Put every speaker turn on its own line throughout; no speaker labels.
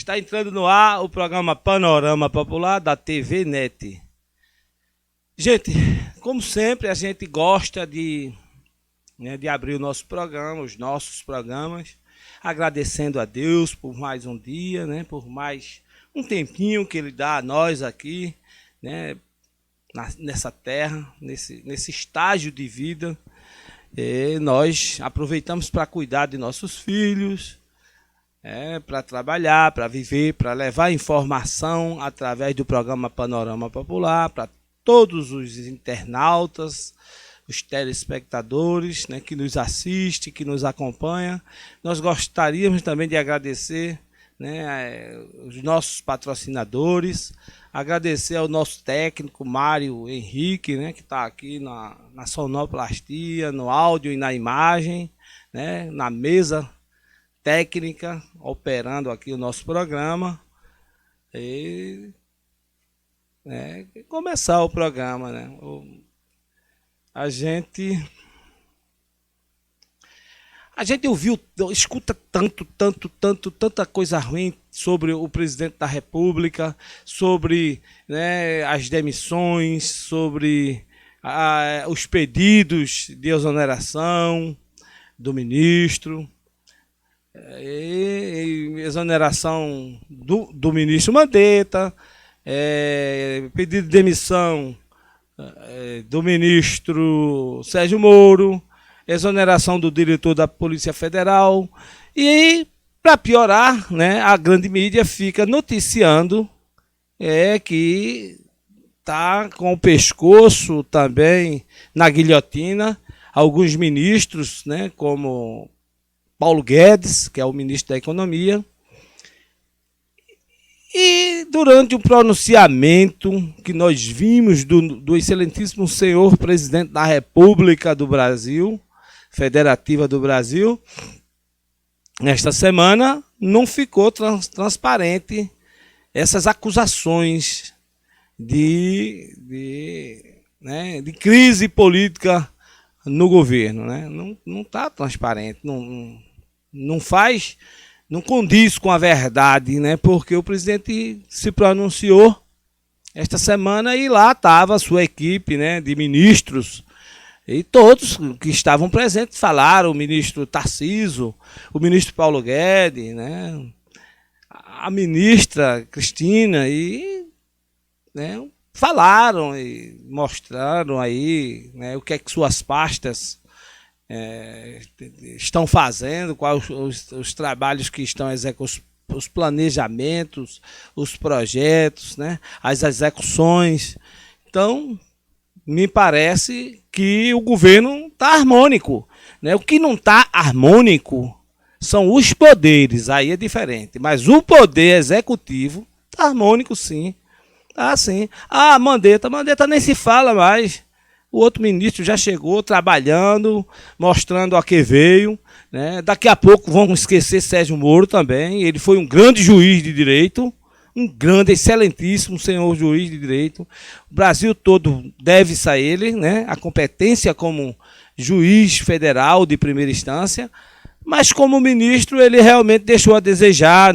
Está entrando no ar o programa Panorama Popular da TV NET. Gente, como sempre, a gente gosta de abrir o nosso programa, os nossos programas, agradecendo a Deus por mais um dia, por mais um tempinho que Ele dá a nós aqui, nessa terra, nesse estágio de vida. E nós aproveitamos para cuidar de nossos filhos, para trabalhar, para viver, para levar informação através do programa Panorama Popular para todos os internautas, os telespectadores que nos assistem, que nos acompanham. Nós gostaríamos também de agradecer os nossos patrocinadores, agradecer ao nosso técnico Mário Henrique, que está aqui na sonoplastia, no áudio e na imagem, na mesa técnica, operando aqui o nosso programa. E começar o programa. A gente ouviu, escuta tanta coisa ruim sobre o presidente da República, sobre as demissões, sobre os pedidos de exoneração do ministro, exoneração do ministro Mandetta, pedido de demissão do ministro Sérgio Moro, exoneração do diretor da Polícia Federal. E, para piorar, a grande mídia fica noticiando que está com o pescoço também na guilhotina alguns ministros, como Paulo Guedes, que é o ministro da Economia. E durante um pronunciamento que nós vimos do excelentíssimo senhor presidente da República do Brasil, Federativa do Brasil, nesta semana não ficou transparente essas acusações de crise política no governo. Não está transparente, não condiz com a verdade, porque o presidente se pronunciou esta semana e lá estava a sua equipe de ministros, e todos que estavam presentes falaram, o ministro Tarcísio, o ministro Paulo Guedes, a ministra Cristina, e falaram e mostraram aí o que é que suas pastas estão fazendo, quais os trabalhos que estão executando, os planejamentos, os projetos, as execuções. Então, me parece que o governo está harmônico. O que não está harmônico são os poderes, aí é diferente. Mas o poder executivo está harmônico, sim. Ah, sim. Mandetta nem se fala mais. O outro ministro já chegou trabalhando, mostrando a que veio. Daqui a pouco vão esquecer Sérgio Moro também. Ele foi um grande juiz de direito, um grande, excelentíssimo senhor juiz de direito. O Brasil todo deve-se a ele, a competência como juiz federal de primeira instância. Mas como ministro ele realmente deixou a desejar,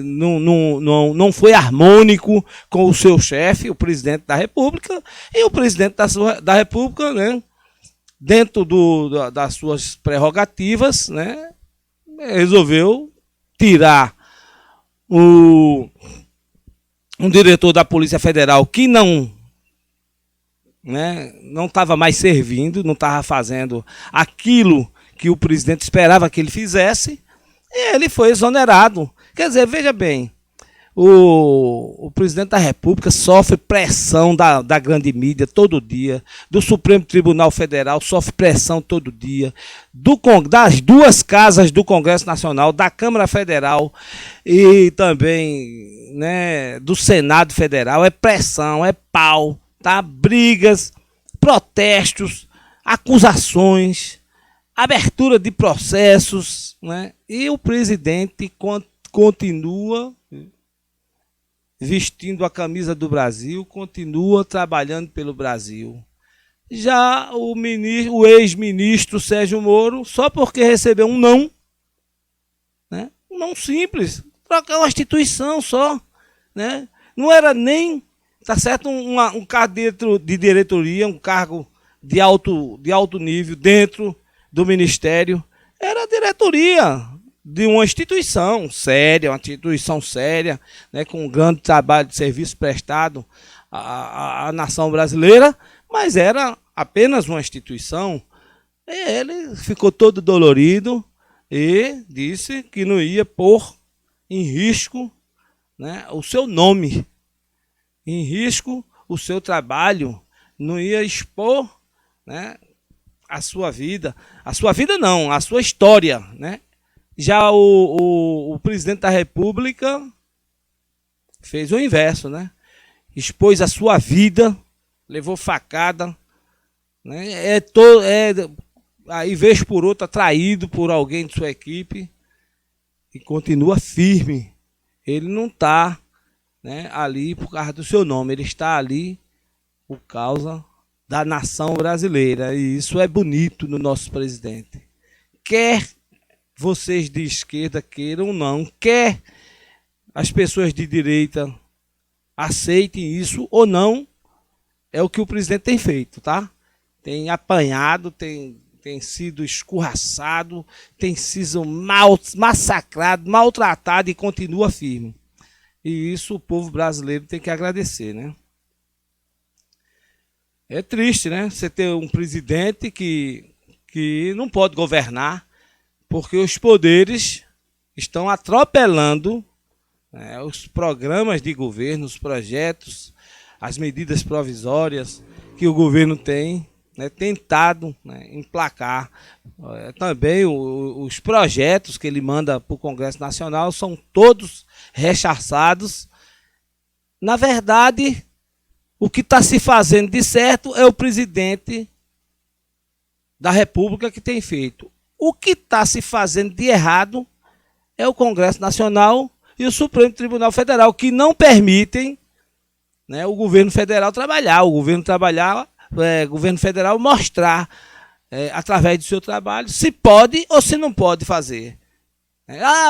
não foi harmônico com o seu chefe, o presidente da República, e o presidente da República, dentro das suas prerrogativas, resolveu tirar um diretor da Polícia Federal que não estava mais servindo, não estava fazendo aquilo que o presidente esperava que ele fizesse, e ele foi exonerado. Quer dizer, veja bem, o presidente da República sofre pressão da grande mídia todo dia, do Supremo Tribunal Federal sofre pressão todo dia, das duas casas do Congresso Nacional, da Câmara Federal e também do Senado Federal. É pressão, é pau, brigas, protestos, acusações, abertura de processos, e o presidente continua vestindo a camisa do Brasil, continua trabalhando pelo Brasil. Já o ex-ministro Sérgio Moro, só porque recebeu um não simples, trocar uma instituição só, né? Não era nem, tá certo, um cargo de diretoria, um cargo de alto nível dentro do Ministério. Era a diretoria de uma instituição séria, né, com um grande trabalho de serviço prestado à nação brasileira, mas era apenas uma instituição. E ele ficou todo dolorido e disse que não ia pôr em risco, né, o seu nome, em risco o seu trabalho, não ia expor, né, a sua vida não, a sua história, né? Já o presidente da República fez o inverso, né? Expôs a sua vida, levou facada, né? Aí vez por outra traído por alguém de sua equipe e continua firme. Ele não está, né, ali por causa do seu nome, ele está ali por causa da nação brasileira. E isso é bonito no nosso presidente. Quer vocês de esquerda queiram ou não, quer as pessoas de direita aceitem isso ou não, é o que o presidente tem feito, tá? Tem apanhado, tem sido escorraçado, tem sido massacrado, maltratado e continua firme. E isso o povo brasileiro tem que agradecer, né? É triste, né? Você ter um presidente que não pode governar, porque os poderes estão atropelando, né, os programas de governo, os projetos, as medidas provisórias que o governo tem, né, tentado, né, emplacar. Também os projetos que ele manda para o Congresso Nacional são todos rechaçados. Na verdade, o que está se fazendo de certo é o presidente da República que tem feito. O que está se fazendo de errado é o Congresso Nacional e o Supremo Tribunal Federal, que não permitem, né, o governo federal trabalhar, governo federal mostrar, através do seu trabalho, se pode ou se não pode fazer.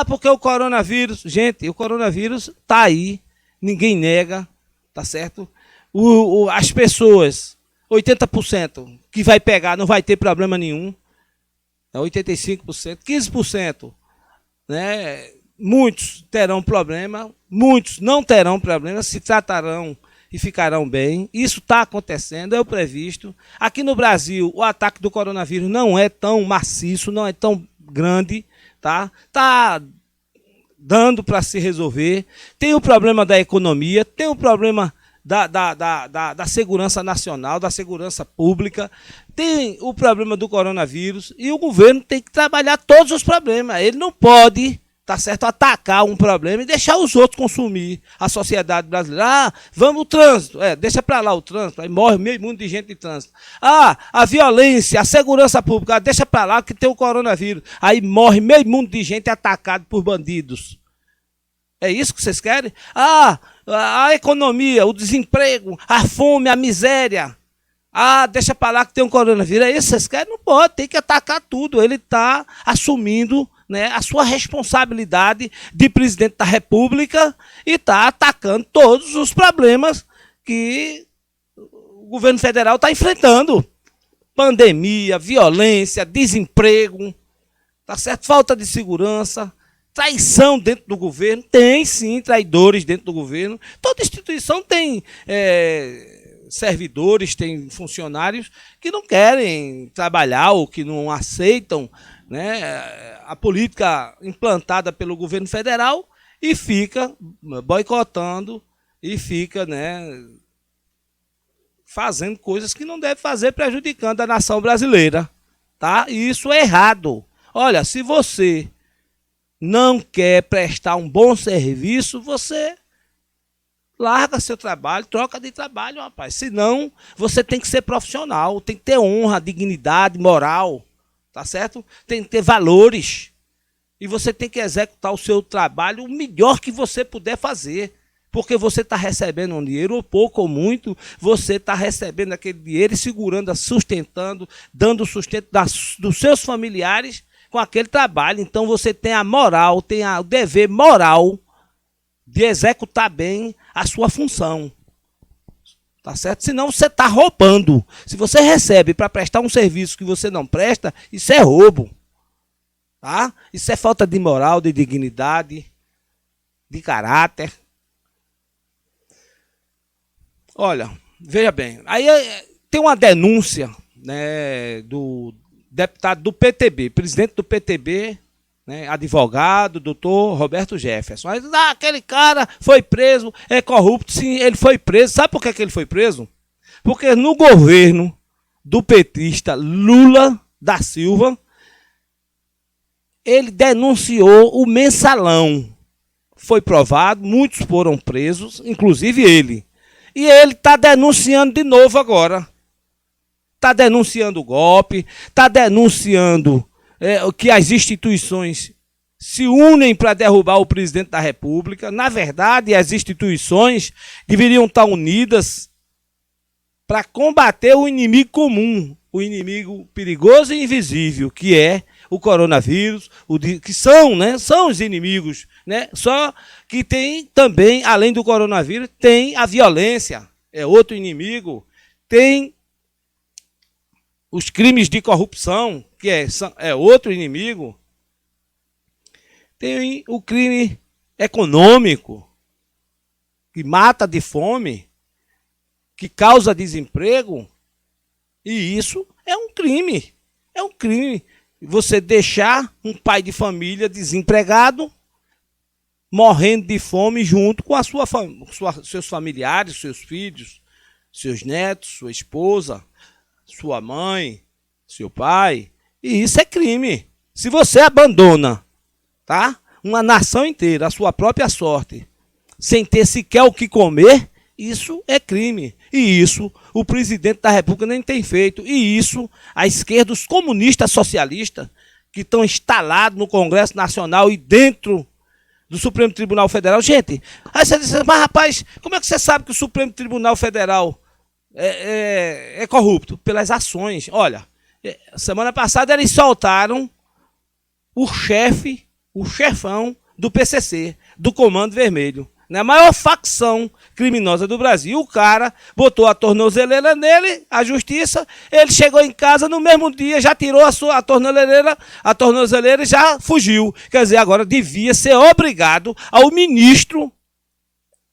Porque o coronavírus... Gente, o coronavírus está aí, ninguém nega, tá certo? As pessoas, 80% que vai pegar não vai ter problema nenhum. 85%, 15%, né? Muitos terão problema, muitos não terão problema, se tratarão e ficarão bem. Isso está acontecendo, é o previsto. Aqui no Brasil, o ataque do coronavírus não é tão maciço, não é tão grande, tá? Está dando para se resolver. Tem o problema da economia, tem o problema da segurança nacional, da segurança pública, tem o problema do coronavírus e o governo tem que trabalhar todos os problemas. Ele não pode, tá certo, atacar um problema e deixar os outros consumir a sociedade brasileira. Vamos o trânsito, deixa para lá o trânsito, aí morre meio mundo de gente de trânsito. A violência, a segurança pública, deixa para lá que tem o coronavírus, aí morre meio mundo de gente atacado por bandidos. É isso que vocês querem? A economia, o desemprego, a fome, a miséria. Deixa para lá que tem um coronavírus. É isso que vocês querem? Não pode, tem que atacar tudo. Ele está assumindo, né, a sua responsabilidade de presidente da República e está atacando todos os problemas que o governo federal está enfrentando. Pandemia, violência, desemprego, tá certo? Falta de segurança. Traição dentro do governo, tem sim traidores dentro do governo. Toda instituição tem servidores, tem funcionários que não querem trabalhar ou que não aceitam, né, a política implantada pelo governo federal e fica boicotando e fica, né, fazendo coisas que não deve fazer, prejudicando a nação brasileira. Tá? E isso é errado. Olha, se você não quer prestar um bom serviço, você larga seu trabalho, troca de trabalho, rapaz. Senão, você tem que ser profissional, tem que ter honra, dignidade, moral, tá certo? Tem que ter valores. E você tem que executar o seu trabalho o melhor que você puder fazer. Porque você está recebendo um dinheiro, ou pouco ou muito, você está recebendo aquele dinheiro e segurando, sustentando, dando sustento dos seus familiares com aquele trabalho. Então você tem a moral, tem o dever moral, de executar bem a sua função. Tá certo? Senão você está roubando. Se você recebe para prestar um serviço que você não presta, isso é roubo. Tá? Isso é falta de moral, de dignidade, de caráter. Olha, veja bem, aí tem uma denúncia, né, do deputado do PTB, presidente do PTB, né, advogado, doutor Roberto Jefferson. Aí, aquele cara foi preso, é corrupto. Sim, ele foi preso. Sabe por que ele foi preso? Porque no governo do petista Lula da Silva, ele denunciou o mensalão. Foi provado, muitos foram presos, inclusive ele. E ele está denunciando de novo agora. Está denunciando o golpe, está denunciando que as instituições se unem para derrubar o presidente da República. Na verdade, as instituições deveriam estar unidas para combater o inimigo comum, o inimigo perigoso e invisível, que é o coronavírus, que são, né, são os inimigos, né? Só que tem também, além do coronavírus, tem a violência, é outro inimigo, tem os crimes de corrupção, que é outro inimigo, tem o crime econômico, que mata de fome, que causa desemprego, e isso é um crime, é um crime. Você deixar um pai de família desempregado, morrendo de fome junto com seus familiares, seus filhos, seus netos, sua esposa, sua mãe, seu pai. E isso é crime. Se você abandona, tá, uma nação inteira, a sua própria sorte, sem ter sequer o que comer, isso é crime. E isso o presidente da República nem tem feito. E isso a esquerda, os comunistas socialistas, que estão instalados no Congresso Nacional e dentro do Supremo Tribunal Federal. Gente, aí você diz, mas rapaz, como é que você sabe que o Supremo Tribunal Federal é corrupto? Pelas ações. Olha, semana passada eles soltaram o chefão do PCC, do Comando Vermelho, né? A maior facção criminosa do Brasil. O cara botou a tornozeleira nele, a justiça, ele chegou em casa no mesmo dia, já tirou a tornozeleira e já fugiu. Quer dizer, agora devia ser obrigado ao ministro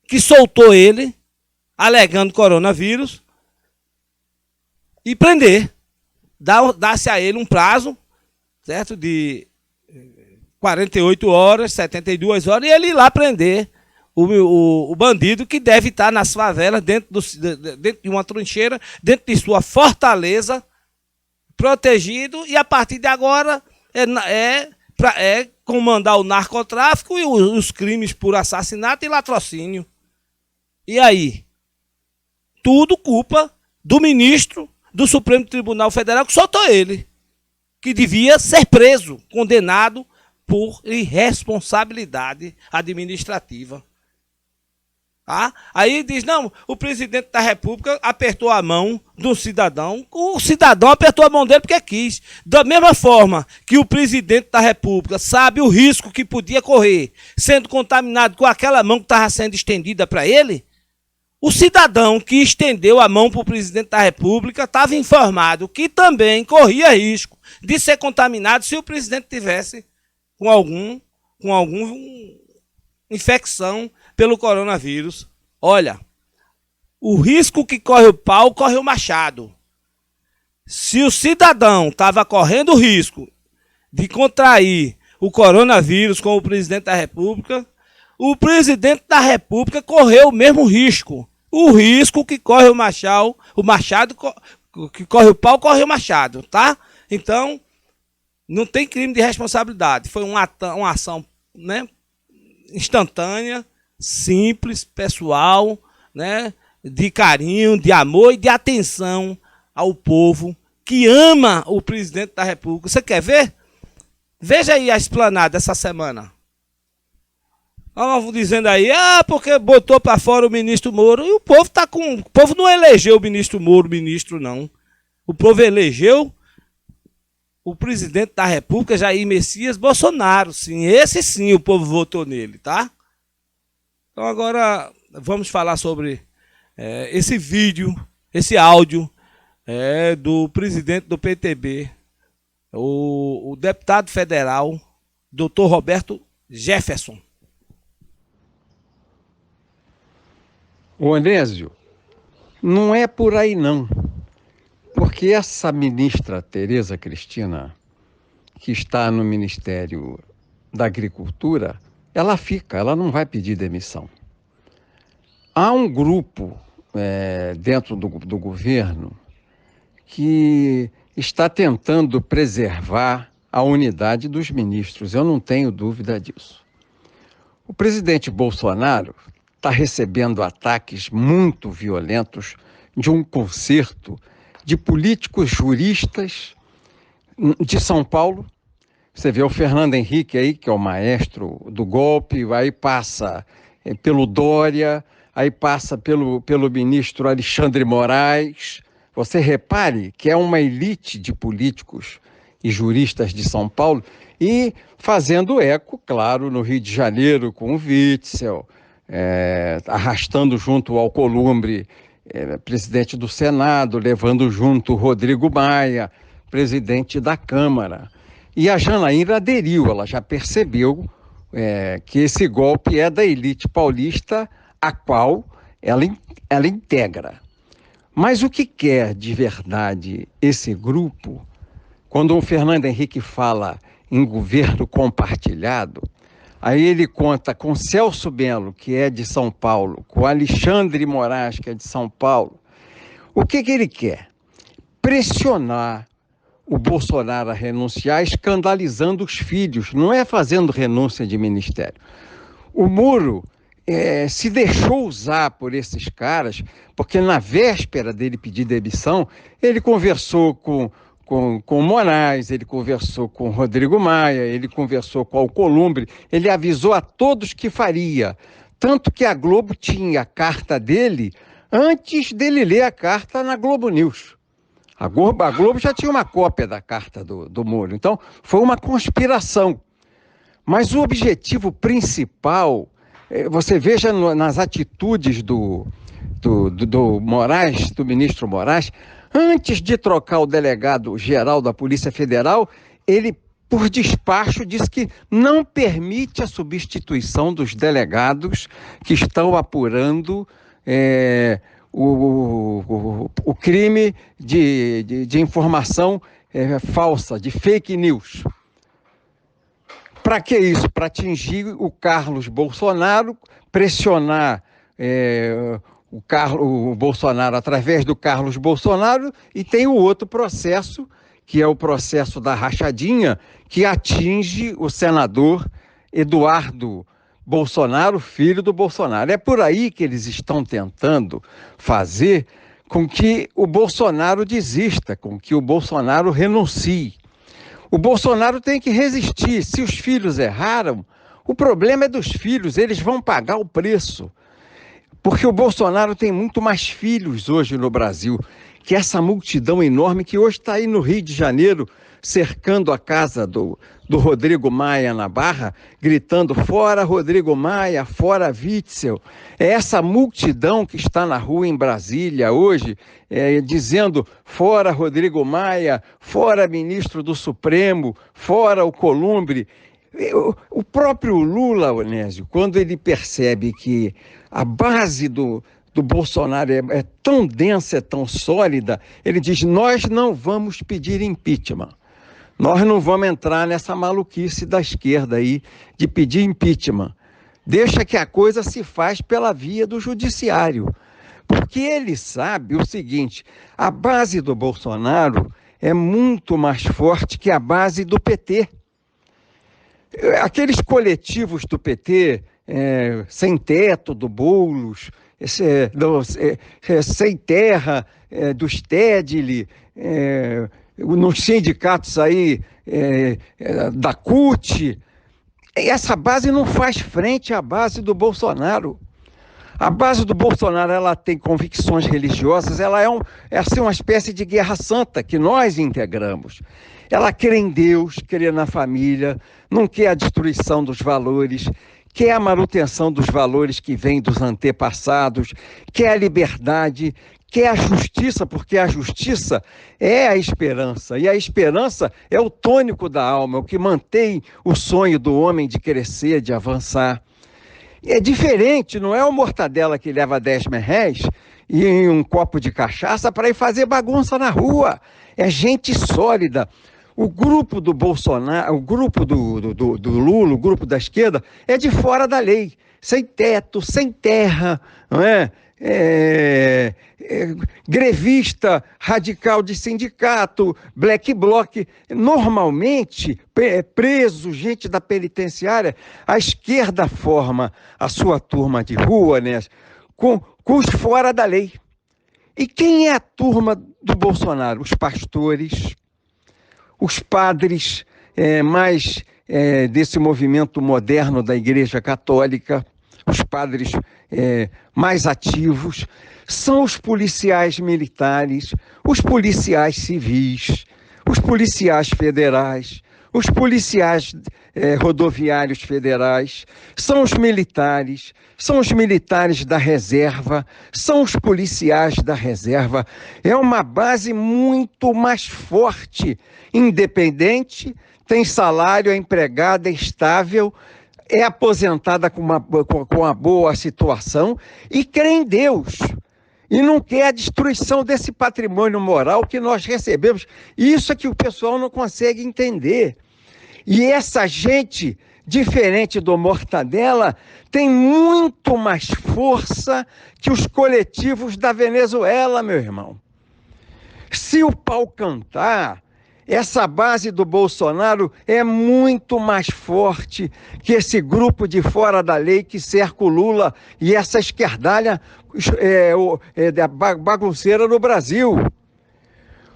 que soltou ele, alegando coronavírus, e prender. Dá-se a ele um prazo, certo, de 48 horas, 72 horas, e ele ir lá prender o bandido que deve estar nas favelas, dentro de uma trincheira, dentro de sua fortaleza, protegido, e a partir de agora é comandar o narcotráfico e os crimes por assassinato e latrocínio. E aí? Tudo culpa do ministro do Supremo Tribunal Federal que soltou ele, que devia ser preso, condenado por irresponsabilidade administrativa. Tá? Aí diz, não, o presidente da República apertou a mão do cidadão, o cidadão apertou a mão dele porque quis. Da mesma forma que o presidente da República sabe o risco que podia correr sendo contaminado com aquela mão que estava sendo estendida para ele, o cidadão que estendeu a mão para o presidente da República estava informado que também corria risco de ser contaminado se o presidente tivesse com alguma infecção pelo coronavírus. Olha, o risco que corre o pau, corre o machado. Se o cidadão estava correndo o risco de contrair o coronavírus com o presidente da República, o presidente da República correu o mesmo risco. O risco que corre o machado, que corre o pau, corre o machado, tá? Então, não tem crime de responsabilidade. Foi uma ação, né, instantânea, simples, pessoal, né, de carinho, de amor e de atenção ao povo que ama o presidente da República. Você quer ver? Veja aí a esplanada essa semana. Estavam dizendo aí, porque botou para fora o ministro Moro. E o povo tá com. O povo não elegeu o ministro Moro, ministro, não. O povo elegeu o presidente da República, Jair Messias Bolsonaro. Sim, esse sim o povo votou nele, tá? Então agora vamos falar sobre esse vídeo, esse áudio do presidente do PTB, o deputado federal, Dr. Roberto Jefferson.
O Onésio, não é por aí não, porque essa ministra Tereza Cristina, que está no Ministério da Agricultura, ela não vai pedir demissão. Há um grupo dentro do governo que está tentando preservar a unidade dos ministros, eu não tenho dúvida disso. O presidente Bolsonaro está recebendo ataques muito violentos de um concerto de políticos juristas de São Paulo. Você vê o Fernando Henrique aí, que é o maestro do golpe, aí passa pelo Dória, aí passa pelo ministro Alexandre Moraes. Você repare que é uma elite de políticos e juristas de São Paulo e fazendo eco, claro, no Rio de Janeiro com o Witzel, arrastando junto ao Alcolumbre, presidente do Senado, levando junto o Rodrigo Maia, presidente da Câmara. E a Janaína aderiu, ela já percebeu que esse golpe é da elite paulista, a qual ela integra. Mas o que quer de verdade esse grupo, quando o Fernando Henrique fala em governo compartilhado, aí ele conta com Celso Melo, que é de São Paulo, com Alexandre Moraes, que é de São Paulo. O que ele quer? Pressionar o Bolsonaro a renunciar, escandalizando os filhos, não é fazendo renúncia de ministério. O Moro se deixou usar por esses caras, porque na véspera dele pedir demissão, ele conversou com o Moraes, ele conversou com o Rodrigo Maia, ele conversou com o Alcolumbre, ele avisou a todos que faria. Tanto que a Globo tinha a carta dele antes dele ler a carta na Globo News. A Globo já tinha uma cópia da carta do Moro. Então, foi uma conspiração. Mas o objetivo principal, você veja nas atitudes do Moraes, do ministro Moraes, antes de trocar o delegado-geral da Polícia Federal, ele, por despacho, disse que não permite a substituição dos delegados que estão apurando o crime de informação falsa, de fake news. Para que isso? Para atingir o Carlos Bolsonaro, pressionar o Bolsonaro através do Carlos Bolsonaro, e tem o outro processo, que é o processo da rachadinha, que atinge o senador Eduardo Bolsonaro, filho do Bolsonaro. É por aí que eles estão tentando fazer com que o Bolsonaro desista, com que o Bolsonaro renuncie. O Bolsonaro tem que resistir. Se os filhos erraram, o problema é dos filhos, eles vão pagar o preço. Porque o Bolsonaro tem muito mais filhos hoje no Brasil, que essa multidão enorme que hoje está aí no Rio de Janeiro, cercando a casa do Rodrigo Maia na Barra, gritando fora Rodrigo Maia, fora Witzel. É essa multidão que está na rua em Brasília hoje, dizendo fora Rodrigo Maia, fora ministro do Supremo, fora o Alcolumbre. O próprio Lula, Onésio, quando ele percebe que a base do Bolsonaro é tão densa, é tão sólida, ele diz: nós não vamos pedir impeachment. Nós não vamos entrar nessa maluquice da esquerda aí de pedir impeachment. Deixa que a coisa se faz pela via do judiciário. Porque ele sabe o seguinte: a base do Bolsonaro é muito mais forte que a base do PT. Aqueles coletivos do PT, sem teto, do Boulos, sem terra, do Stedley, nos sindicatos aí da CUT, essa base não faz frente à base do Bolsonaro. A base do Bolsonaro, ela tem convicções religiosas, ela é uma espécie de guerra santa que nós integramos. Ela crê em Deus, crê na família, não quer a destruição dos valores, quer a manutenção dos valores que vêm dos antepassados, quer a liberdade, quer a justiça, porque a justiça é a esperança, e a esperança é o tônico da alma, o que mantém o sonho do homem de crescer, de avançar. É diferente, não é o Mortadela que leva 10 merréis e um copo de cachaça para ir fazer bagunça na rua. É gente sólida. O grupo do Bolsonaro, o grupo do Lula, o grupo da esquerda, é de fora da lei, sem teto, sem terra, não é? Grevista, radical de sindicato, black bloc, normalmente preso, gente da penitenciária. A esquerda forma a sua turma de rua, né, com os fora da lei. E quem é a turma do Bolsonaro? Os pastores, os padres mais desse movimento moderno da Igreja Católica, os padres mais ativos, são os policiais militares, os policiais civis, os policiais federais, os policiais rodoviários federais, são os militares da reserva, são os policiais da reserva. É uma base muito mais forte, independente, tem salário, é empregada, é estável, é aposentada com uma boa situação e crê em Deus. E não quer a destruição desse patrimônio moral que nós recebemos. Isso é que o pessoal não consegue entender. E essa gente, diferente do Mortadela, tem muito mais força que os coletivos da Venezuela, meu irmão. Se o pau cantar, essa base do Bolsonaro é muito mais forte que esse grupo de fora da lei que cerca o Lula e essa esquerdalha bagunceira no Brasil.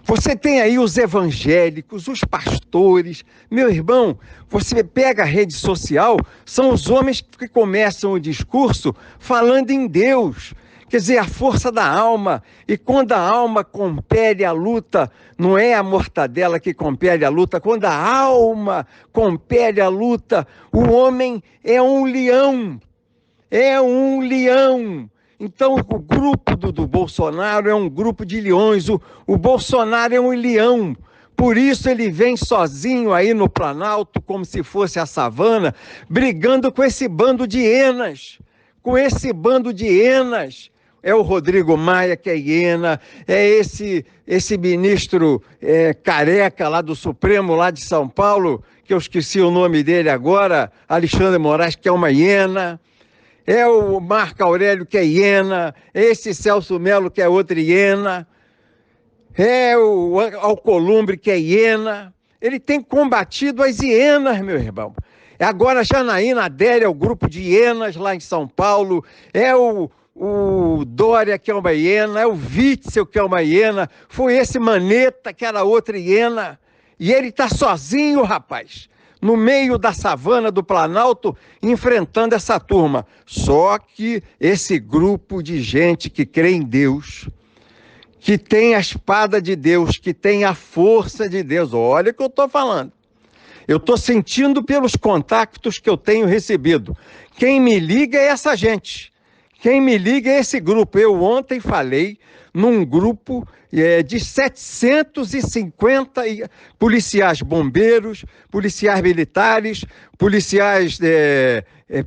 Você tem aí os evangélicos, os pastores. Meu irmão, você pega a rede social, são os homens que começam o discurso falando em Deus. Quer dizer, a força da alma. E quando a alma compele a luta, não é a Mortadela que compele a luta. Quando a alma compele a luta, o homem é um leão. É um leão. Então, o grupo do Bolsonaro é um grupo de leões. O Bolsonaro é um leão. Por isso ele vem sozinho aí no Planalto, como se fosse a savana, brigando com esse bando de hienas. Com esse bando de hienas. É o Rodrigo Maia, que é hiena, é esse ministro careca lá do Supremo, lá de São Paulo, que eu esqueci o nome dele agora, Alexandre Moraes, que é uma hiena. É o Marco Aurélio, que é hiena, esse Celso Melo, que é outra hiena, é o Alcolumbre, que é hiena. Ele tem combatido as hienas, meu irmão. Agora Janaína Adélia é o grupo de hienas lá em São Paulo, é o Dória, que é uma hiena, é o Witzel, que é uma hiena, foi esse Maneta, que era outra hiena, e ele está sozinho, rapaz, no meio da savana do Planalto, enfrentando essa turma. Só que esse grupo de gente que crê em Deus, que tem a espada de Deus, que tem a força de Deus, olha o que eu estou falando. Eu estou sentindo pelos contactos que eu tenho recebido. Quem me liga é essa gente. Quem me liga é esse grupo. Eu ontem falei num grupo de 750 policiais bombeiros, policiais militares, policiais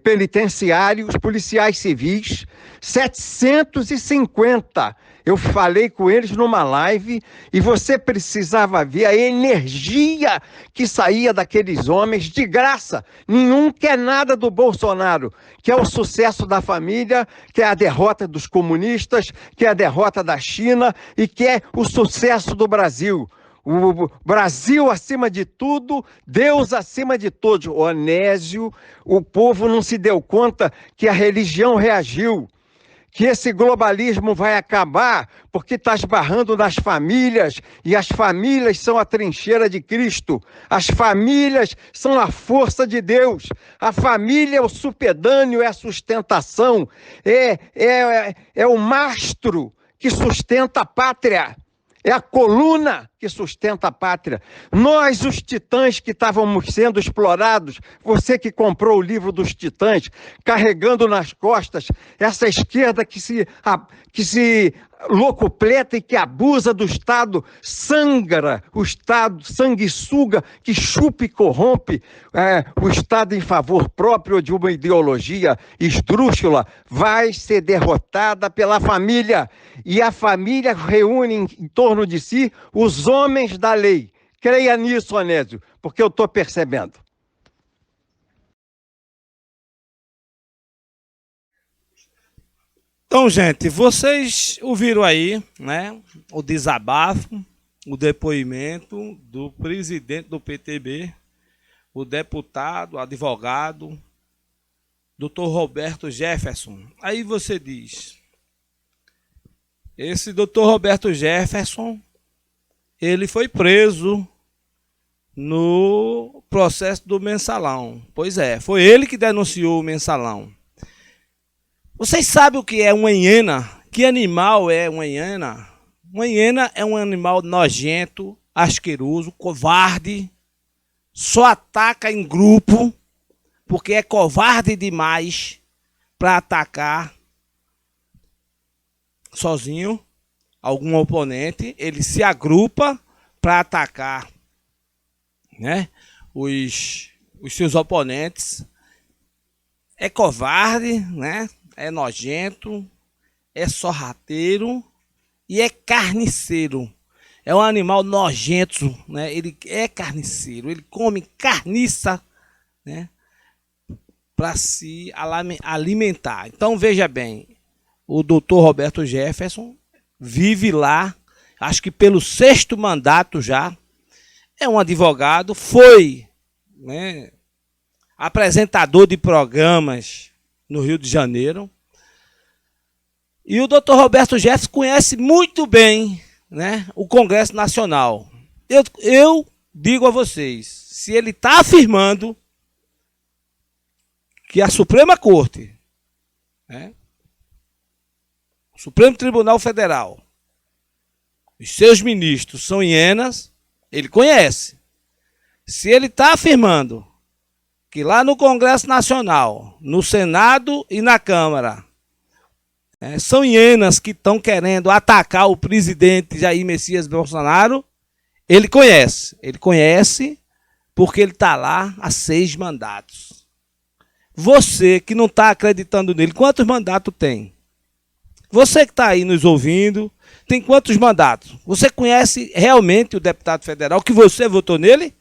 penitenciários, policiais civis, 750. Eu falei com eles numa live e você precisava ver a energia que saía daqueles homens de graça. Nenhum quer nada do Bolsonaro, que é o sucesso da família, que é a derrota dos comunistas, que é a derrota da China e que é o sucesso do Brasil. O Brasil acima de tudo, Deus acima de todos. Onésio, o povo não se deu conta que a religião reagiu. Que esse globalismo vai acabar porque está esbarrando nas famílias, e as famílias são a trincheira de Cristo, as famílias são a força de Deus, a família é o supedâneo, é a sustentação, é o mastro que sustenta a pátria, é a coluna que sustenta a pátria. Nós, os titãs que estávamos sendo explorados, você que comprou o livro dos titãs, carregando nas costas essa esquerda que se locupleta e que abusa do Estado, sangra o Estado, sanguessuga, que chupa e corrompe o Estado em favor próprio de uma ideologia esdrúxula, vai ser derrotada pela família. E a família reúne em torno de si os homens da lei. Creia nisso, Onésio, porque eu estou percebendo.
Então, gente, vocês ouviram aí, né, o desabafo, o depoimento do presidente do PTB, o deputado, advogado, Dr. Roberto Jefferson. Aí você diz, esse Dr. Roberto Jefferson, ele foi preso no processo do mensalão. Pois é, foi ele que denunciou o mensalão. Vocês sabem o que é uma hiena? Que animal é uma hiena? Uma hiena é um animal nojento, asqueroso, covarde, só ataca em grupo, porque é covarde demais para atacar sozinho algum oponente. Ele se agrupa para atacar, né, os seus oponentes. É covarde, né? É nojento, é sorrateiro e é carniceiro. É um animal nojento, né? Ele é carniceiro, ele come carniça, né, para se alimentar. Então veja bem, o doutor Roberto Jefferson vive lá, acho que pelo 6º mandato já, é um advogado, foi, né, apresentador de programas no Rio de Janeiro. E o doutor Roberto Jefferson conhece muito bem, né, o Congresso Nacional. Eu digo a vocês, se ele está afirmando que a Suprema Corte, né, o Supremo Tribunal Federal, os seus ministros são hienas, ele conhece. Se ele está afirmando que lá no Congresso Nacional, no Senado e na Câmara, são hienas que estão querendo atacar o presidente Jair Messias Bolsonaro, ele conhece. Ele conhece porque ele está lá há 6 mandatos. Você que não está acreditando nele, quantos mandatos tem? Você que está aí nos ouvindo, tem quantos mandatos? Você conhece realmente o deputado federal que você votou nele?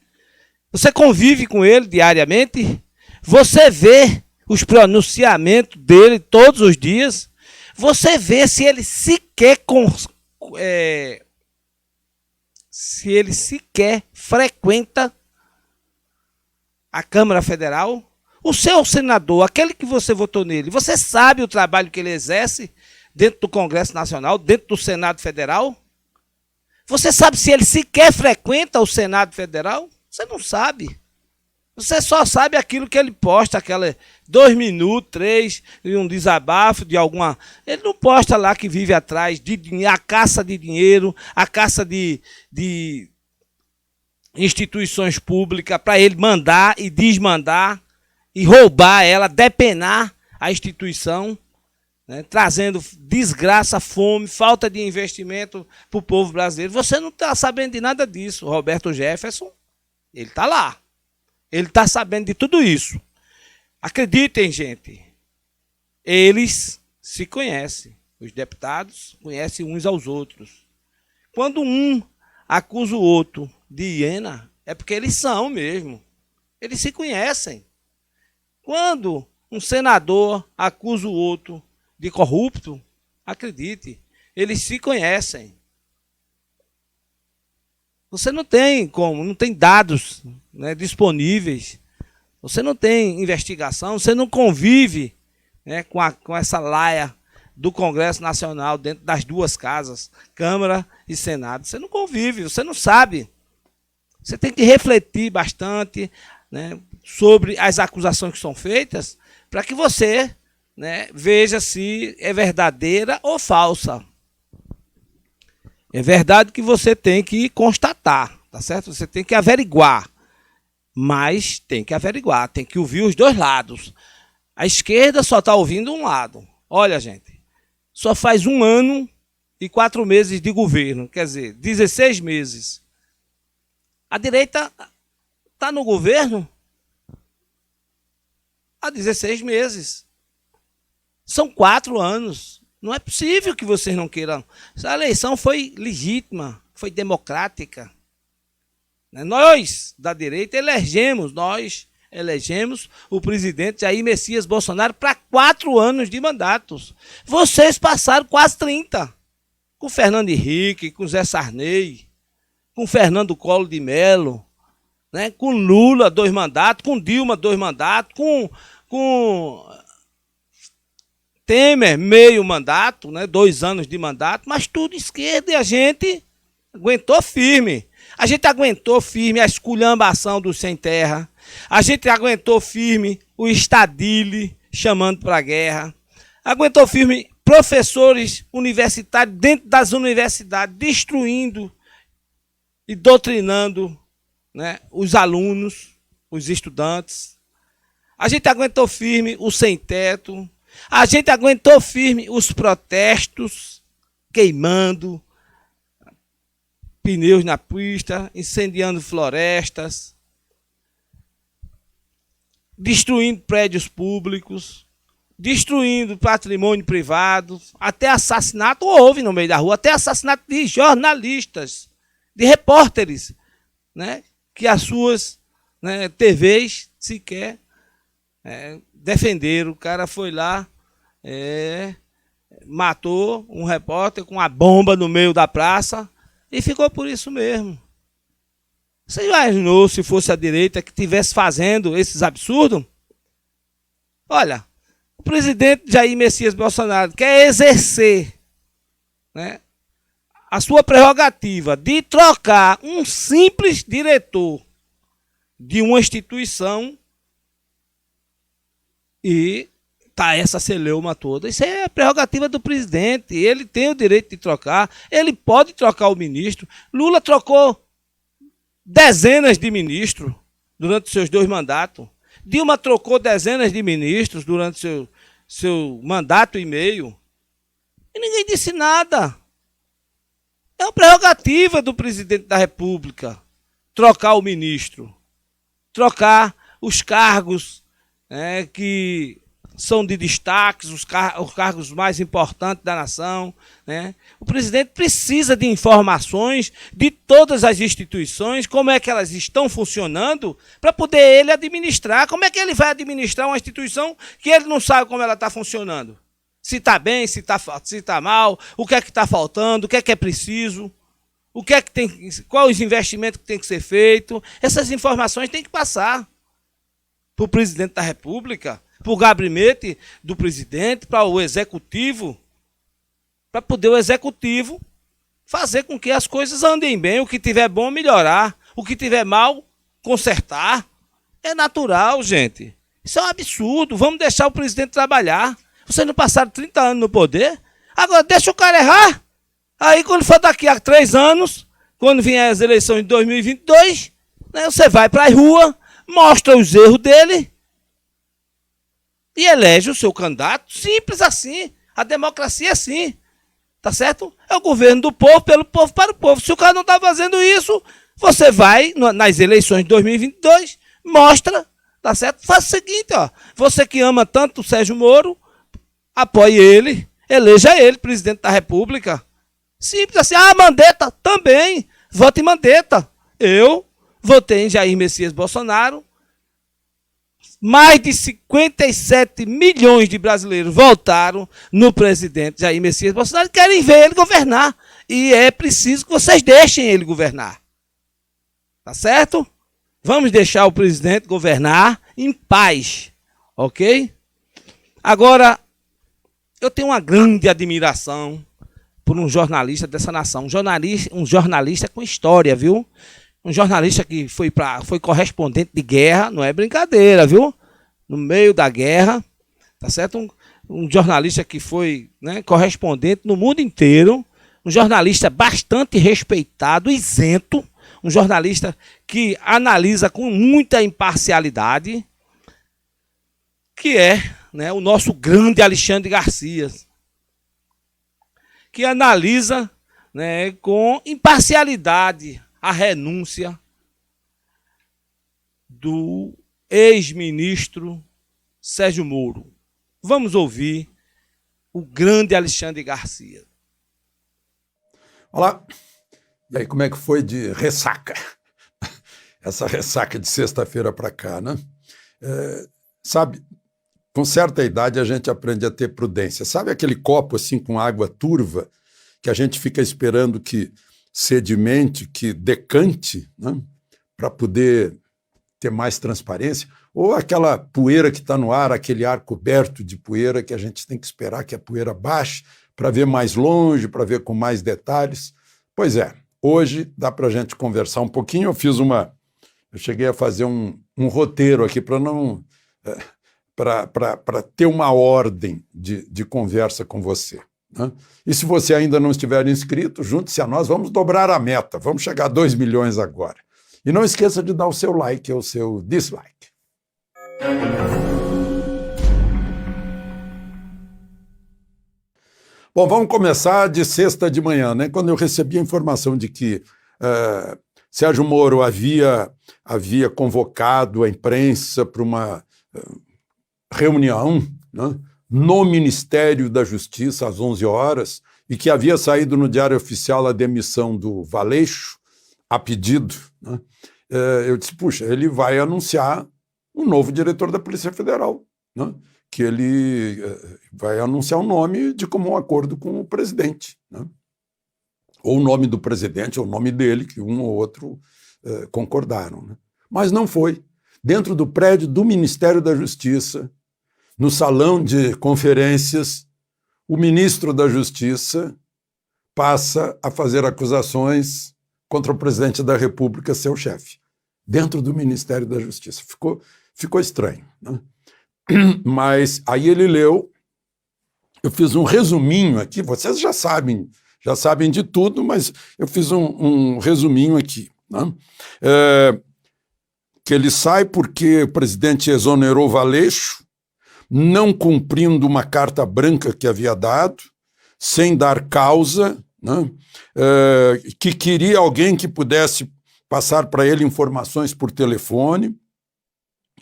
Você convive com ele diariamente? Você vê os pronunciamentos dele todos os dias? Você vê se ele sequer frequenta a Câmara Federal? O seu senador, aquele que você votou nele, você sabe o trabalho que ele exerce dentro do Congresso Nacional, dentro do Senado Federal? Você sabe se ele sequer frequenta o Senado Federal? Você não sabe. Você só sabe aquilo que ele posta, aquela 2 minutos, 3, de um desabafo de alguma... Ele não posta lá que vive atrás de a caça de dinheiro, a caça de instituições públicas para ele mandar e desmandar e roubar ela, depenar a instituição, né, trazendo desgraça, fome, falta de investimento para o povo brasileiro. Você não está sabendo de nada disso. Roberto Jefferson, ele está lá. Ele está sabendo de tudo isso. Acreditem, gente. Eles se conhecem. Os deputados conhecem uns aos outros. Quando um acusa o outro de hiena, é porque eles são mesmo. Eles se conhecem. Quando um senador acusa o outro de corrupto, acredite, eles se conhecem. Você não tem como, não tem dados, né, disponíveis. Você não tem investigação, você não convive, né, com essa laia do Congresso Nacional dentro das 2 casas, Câmara e Senado. Você não convive, você não sabe. Você tem que refletir bastante, né, sobre as acusações que são feitas para que você, né, veja se é verdadeira ou falsa. É verdade que você tem que constatar, tá certo? Você tem que averiguar, mas tem que averiguar, tem que ouvir os dois lados. A esquerda só está ouvindo um lado. Olha, gente, só faz 1 ano e 4 meses de governo, quer dizer, 16 meses. A direita está no governo há 16 meses. São 4 anos. Não é possível que vocês não queiram. Essa eleição foi legítima, foi democrática. Nós, da direita, elegemos o presidente Jair Messias Bolsonaro para 4 anos de mandatos. Vocês passaram quase 30. Com Fernando Henrique, com Zé Sarney, com Fernando Collor de Mello, né? Com Lula 2 mandatos, com Dilma 2 mandatos, com Temer meio mandato, né? 2 anos de mandato, mas tudo esquerda, e a gente aguentou firme. A gente aguentou firme a esculhambação do sem terra. A gente aguentou firme o Estadile chamando para a guerra. Aguentou firme professores universitários dentro das universidades destruindo e doutrinando, né, os alunos, os estudantes. A gente aguentou firme o sem-teto. A gente aguentou firme os protestos, queimando pneus na pista, incendiando florestas, destruindo prédios públicos, destruindo patrimônio privado, até assassinato houve no meio da rua, até assassinato de jornalistas, de repórteres, né, que as suas, né, TVs sequer defenderam. O cara foi lá, matou um repórter com uma bomba no meio da praça e ficou por isso mesmo. Você imaginou se fosse a direita que estivesse fazendo esses absurdos? Olha, o presidente Jair Messias Bolsonaro quer exercer, né, a sua prerrogativa de trocar um simples diretor de uma instituição e tá essa celeuma toda. Isso é a prerrogativa do presidente. Ele tem o direito de trocar, ele pode trocar o ministro. Lula trocou dezenas de ministros durante seus 2 mandatos. Dilma trocou dezenas de ministros durante seu mandato e meio. E ninguém disse nada. É uma prerrogativa do presidente da República trocar o ministro, trocar os cargos, que são de destaques, os cargos mais importantes da nação, né? O presidente precisa de informações de todas as instituições, como é que elas estão funcionando, para poder ele administrar. Como é que ele vai administrar uma instituição que ele não sabe como ela está funcionando? Se está bem, se está mal, o que é que está faltando, o que é preciso, o que é que tem, quais os investimentos que tem que ser feito. Essas informações têm que passar para o presidente da República, para o gabinete do presidente, para o executivo, para poder o executivo fazer com que as coisas andem bem. O que tiver bom, melhorar. O que tiver mal, consertar. É natural, gente. Isso é um absurdo. Vamos deixar o presidente trabalhar. Vocês não passaram 30 anos no poder? Agora deixa o cara errar. Aí quando for daqui a 3 anos, quando vier as eleições de 2022, né, você vai para a rua, mostra os erros dele e elege o seu candidato. Simples assim. A democracia é assim. Tá certo? É o governo do povo, pelo povo, para o povo. Se o cara não está fazendo isso, você vai nas eleições de 2022, mostra, tá certo? Faz o seguinte, ó. Você que ama tanto o Sérgio Moro, apoie ele, eleja ele presidente da República. Simples assim. Ah, Mandetta também. Vote em Mandetta. Eu votei em Jair Messias Bolsonaro. Mais de 57 milhões de brasileiros votaram no presidente Jair Messias Bolsonaro e querem ver ele governar. E é preciso que vocês deixem ele governar. Tá certo? Vamos deixar o presidente governar em paz. Ok? Agora, eu tenho uma grande admiração por um jornalista dessa nação. Um jornalista com história, viu? Um jornalista que foi correspondente de guerra, não é brincadeira, viu? No meio da guerra, tá certo? Um jornalista que foi, né, correspondente no mundo inteiro, um jornalista bastante respeitado, isento, um jornalista que analisa com muita imparcialidade, que é, né, o nosso grande Alexandre Garcia, que analisa, né, com imparcialidade a renúncia do ex-ministro Sérgio Moro. Vamos ouvir o grande Alexandre Garcia.
Olá, e aí como é que foi de ressaca? Essa ressaca de sexta-feira para cá, né? Sabe, com certa idade a gente aprende a ter prudência. Sabe aquele copo assim com água turva que a gente fica esperando que sedimente, que decante, né? Para poder ter mais transparência? Ou aquela poeira que está no ar, aquele ar coberto de poeira que a gente tem que esperar que a poeira baixe para ver mais longe, para ver com mais detalhes? Pois é, hoje dá para a gente conversar um pouquinho. Eu cheguei a fazer um roteiro aqui para não... para ter uma ordem de conversa com você, né? E se você ainda não estiver inscrito, junte-se a nós, vamos dobrar a meta, vamos chegar a 2 milhões agora. E não esqueça de dar o seu like ou o seu dislike. Bom, vamos começar de sexta de manhã, né? Quando eu recebi a informação de que Sérgio Moro havia convocado a imprensa para uma reunião, né, no Ministério da Justiça às 11 horas e que havia saído no Diário Oficial a demissão do Valeixo, a pedido, né, eu disse, puxa, ele vai anunciar um novo diretor da Polícia Federal, né, que ele vai anunciar o nome de comum acordo com o presidente, né, ou o nome do presidente, ou o nome dele, que um ou outro concordaram, né. Mas não foi. Dentro do prédio do Ministério da Justiça, no salão de conferências, o ministro da Justiça passa a fazer acusações contra o presidente da República, seu chefe, dentro do Ministério da Justiça. Ficou estranho, né? Mas aí ele leu, eu fiz um resuminho aqui, vocês já sabem de tudo, mas eu fiz um resuminho aqui, né? Que ele sai porque o presidente exonerou Valeixo, não cumprindo uma carta branca que havia dado, sem dar causa, né? Que queria alguém que pudesse passar para ele informações por telefone,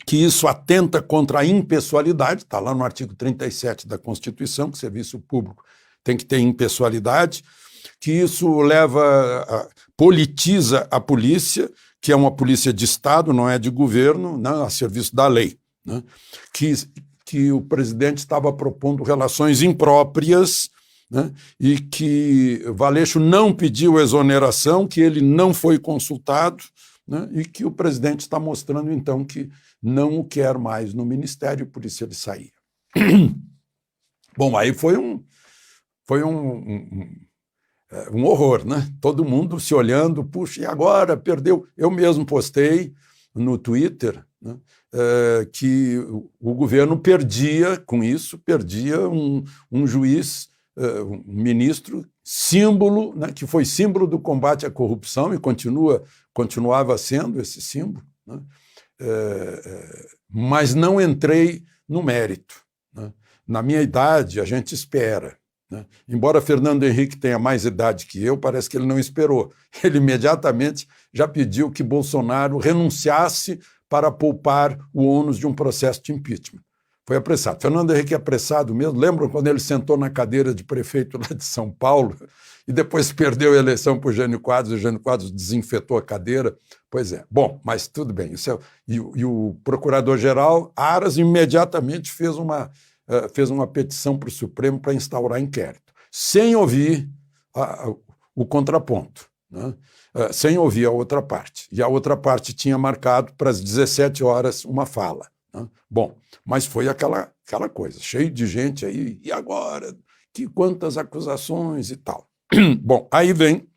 que isso atenta contra a impessoalidade, está lá no artigo 37 da Constituição, que serviço público tem que ter impessoalidade, que isso politiza a polícia, que é uma polícia de Estado, não é de governo, né, a serviço da lei, né, que o presidente estava propondo relações impróprias, né, e que Valeixo não pediu exoneração, que ele não foi consultado, né, e que o presidente está mostrando, então, que não o quer mais no ministério, por isso ele saía. Bom, aí foi um horror, né? Todo mundo se olhando, puxa, e agora perdeu? Eu mesmo postei no Twitter, né, que o governo perdia com isso, um juiz, um ministro, símbolo, né, que foi símbolo do combate à corrupção e continuava sendo esse símbolo, né? Mas não entrei no mérito, né? Na minha idade, a gente espera, né? Embora Fernando Henrique tenha mais idade que eu, parece que ele não esperou. Ele imediatamente já pediu que Bolsonaro renunciasse para poupar o ônus de um processo de impeachment. Foi apressado. Fernando Henrique é apressado mesmo. Lembram quando ele sentou na cadeira de prefeito lá de São Paulo e depois perdeu a eleição para o Jânio Quadros, e o Jânio Quadros desinfetou a cadeira? Pois é. Bom, mas tudo bem. E o procurador-geral, Aras, imediatamente fez uma petição para o Supremo para instaurar inquérito, sem ouvir o contraponto, né? Sem ouvir a outra parte. E a outra parte tinha marcado para as 17 horas uma fala, né? Bom, mas foi aquela coisa, cheio de gente aí, e agora? Quantas acusações e tal. Bom, aí vem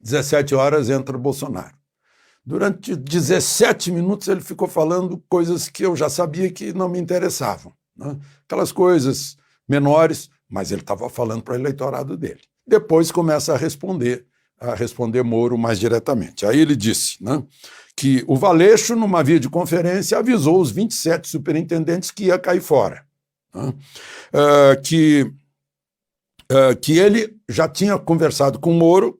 17 horas, entra Bolsonaro. Durante 17 minutos ele ficou falando coisas que eu já sabia que não me interessavam, né? Aquelas coisas menores, mas ele estava falando para o eleitorado dele. depois começa a responder Moro mais diretamente. Aí ele disse, né, que o Valeixo, numa via de conferência, avisou os 27 superintendentes que ia cair fora. Né, que ele já tinha conversado com o Moro,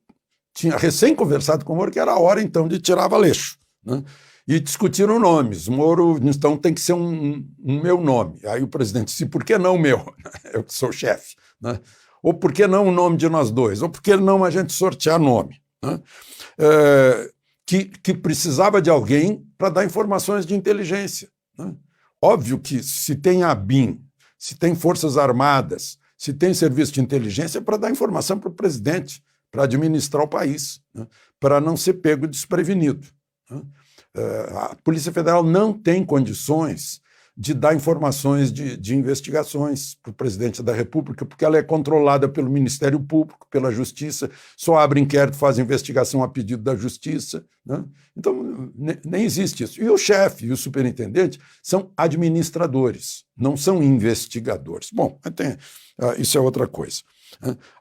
tinha recém conversado com o Moro, que era a hora, então, de tirar Valeixo. Né, e discutiram nomes. Moro, então, tem que ser um meu nome. Aí o presidente disse, por que não o meu? Eu que sou o chefe. Né? Ou por que não o nome de nós dois? Ou por que não a gente sortear nome? Né? Que precisava de alguém para dar informações de inteligência. Né? Óbvio que se tem a ABIN, se tem Forças Armadas, se tem serviço de inteligência, é para dar informação para o presidente, para administrar o país, né? Para não ser pego desprevenido. Né? A Polícia Federal não tem condições de dar informações de investigações para o presidente da República, porque ela é controlada pelo Ministério Público, pela Justiça, só abre inquérito, faz investigação a pedido da Justiça. Né? Então, nem existe isso. E o chefe e o superintendente são administradores, não são investigadores. Bom, isso é outra coisa.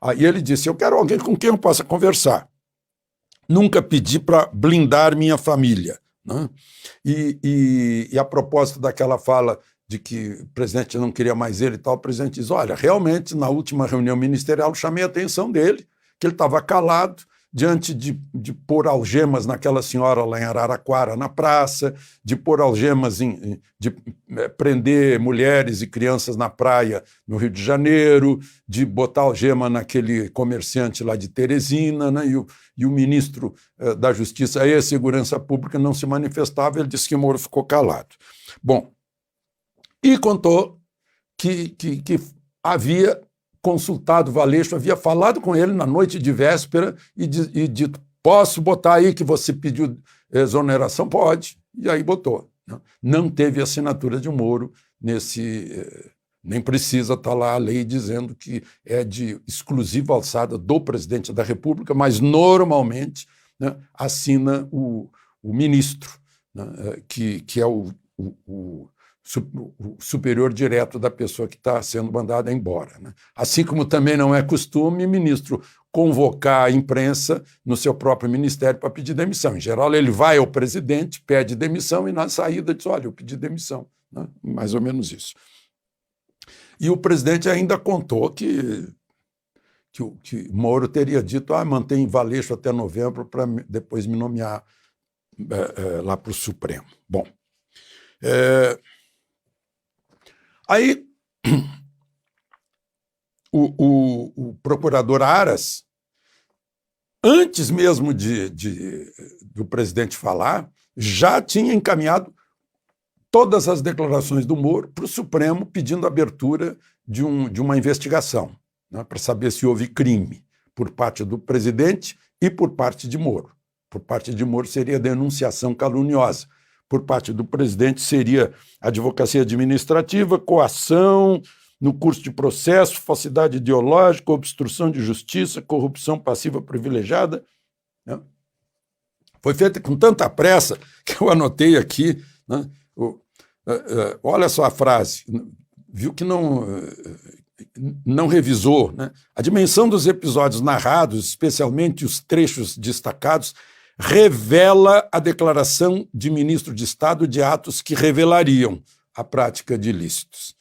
Aí ele disse, eu quero alguém com quem eu possa conversar. Nunca pedi para blindar minha família. Né? E a propósito daquela fala de que o presidente não queria mais ele e tal, o presidente diz, olha, realmente, na última reunião ministerial, eu chamei a atenção dele, que ele estava calado diante de pôr algemas naquela senhora lá em Araraquara, na praça, de pôr algemas, de prender mulheres e crianças na praia no Rio de Janeiro, de botar algema naquele comerciante lá de Teresina, né? E o ministro da Justiça e Segurança Pública não se manifestava, ele disse que Moro ficou calado. Bom, e contou que havia consultado Valeixo, havia falado com ele na noite de véspera e dito, posso botar aí que você pediu exoneração? Pode. E aí botou. Não teve assinatura de Moro nem precisa estar lá a lei dizendo que é de exclusiva alçada do presidente da República, mas normalmente, né, assina o ministro, né, que é o superior direto da pessoa que está sendo mandada embora. Né? Assim como também não é costume o ministro convocar a imprensa no seu próprio ministério para pedir demissão. Em geral, ele vai ao presidente, pede demissão e na saída diz, olha, eu pedi demissão. Né? Mais ou menos isso. E o presidente ainda contou que Moro teria dito, mantém Valeixo até novembro para depois me nomear lá para o Supremo. Bom, aí o procurador Aras, antes mesmo do presidente falar, já tinha encaminhado todas as declarações do Moro para o Supremo pedindo abertura de uma investigação, né, para saber se houve crime por parte do presidente e por parte de Moro. Por parte de Moro seria denunciação caluniosa. Por parte do presidente seria advocacia administrativa, coação no curso de processo, falsidade ideológica, obstrução de justiça, corrupção passiva privilegiada. Né? Foi feita com tanta pressa que eu anotei aqui, né? Olha só a frase, viu que não revisou, né? A dimensão dos episódios narrados, especialmente os trechos destacados, revela a declaração de ministro de Estado de atos que revelariam a prática de ilícitos.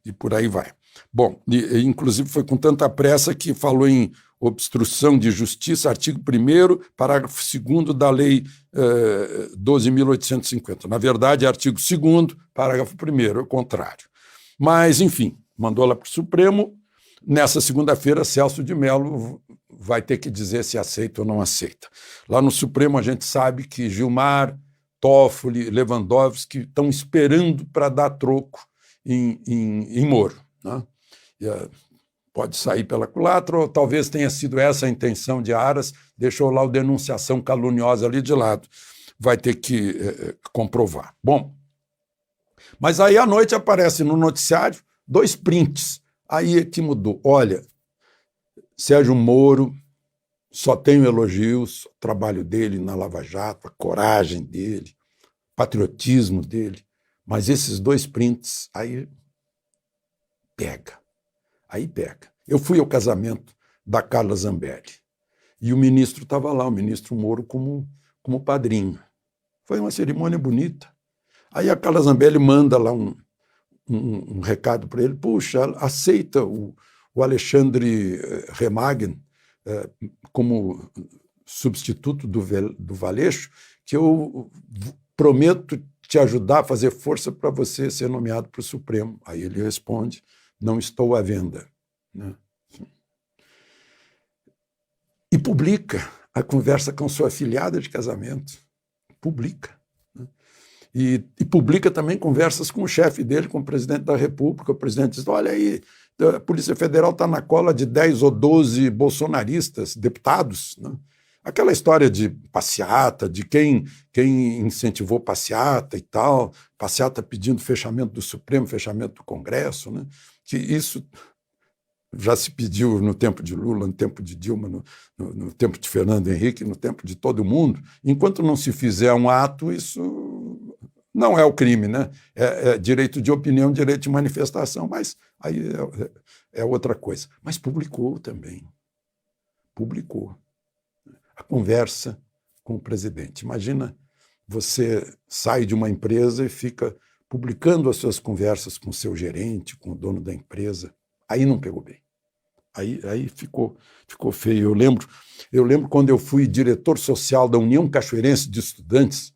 E por aí vai. Bom, inclusive foi com tanta pressa que falou em obstrução de justiça, artigo 1º, parágrafo 2º da Lei 12.850. Na verdade, é artigo 2º, parágrafo 1º, é o contrário. Mas, enfim, mandou lá para o Supremo. Nessa segunda-feira, Celso de Mello vai ter que dizer se aceita ou não aceita. Lá no Supremo, a gente sabe que Gilmar, Toffoli, Lewandowski estão esperando para dar troco em Moro. Né? Pode sair pela culatra, ou talvez tenha sido essa a intenção de Aras, deixou lá o denunciação caluniosa ali de lado. Vai ter que comprovar. Bom, mas aí à noite aparece no noticiário 2 prints. Aí é que mudou. Olha, Sérgio Moro, só tenho elogios, o trabalho dele na Lava Jato, a coragem dele, o patriotismo dele, mas esses 2 prints, aí pega. Eu fui ao casamento da Carla Zambelli. E o ministro estava lá, o ministro Moro como padrinho. Foi uma cerimônia bonita. Aí a Carla Zambelli manda lá um recado para ele: puxa, aceita o Alexandre Remagen como substituto do Valeixo, que eu prometo te ajudar a fazer força para você ser nomeado para o Supremo. Aí ele responde: não estou à venda. Né? E publica a conversa com sua afilhada de casamento. Publica. Né? E publica também conversas com o chefe dele, com o presidente da República. O presidente diz: olha aí, a Polícia Federal está na cola de 10 ou 12 bolsonaristas, deputados. Né? Aquela história de passeata, de quem incentivou passeata e tal, passeata pedindo fechamento do Supremo, fechamento do Congresso, né? Que isso já se pediu no tempo de Lula, no tempo de Dilma, no tempo de Fernando Henrique, no tempo de todo mundo. Enquanto não se fizer um ato, isso não é o crime, né? É direito de opinião, direito de manifestação, mas aí é outra coisa. Mas publicou também. Publicou a conversa com o presidente. Imagina, você sai de uma empresa e fica publicando as suas conversas com o seu gerente, com o dono da empresa. Aí não pegou bem. Aí ficou feio. Eu lembro quando eu fui diretor social da União Cachoeirense de Estudantes,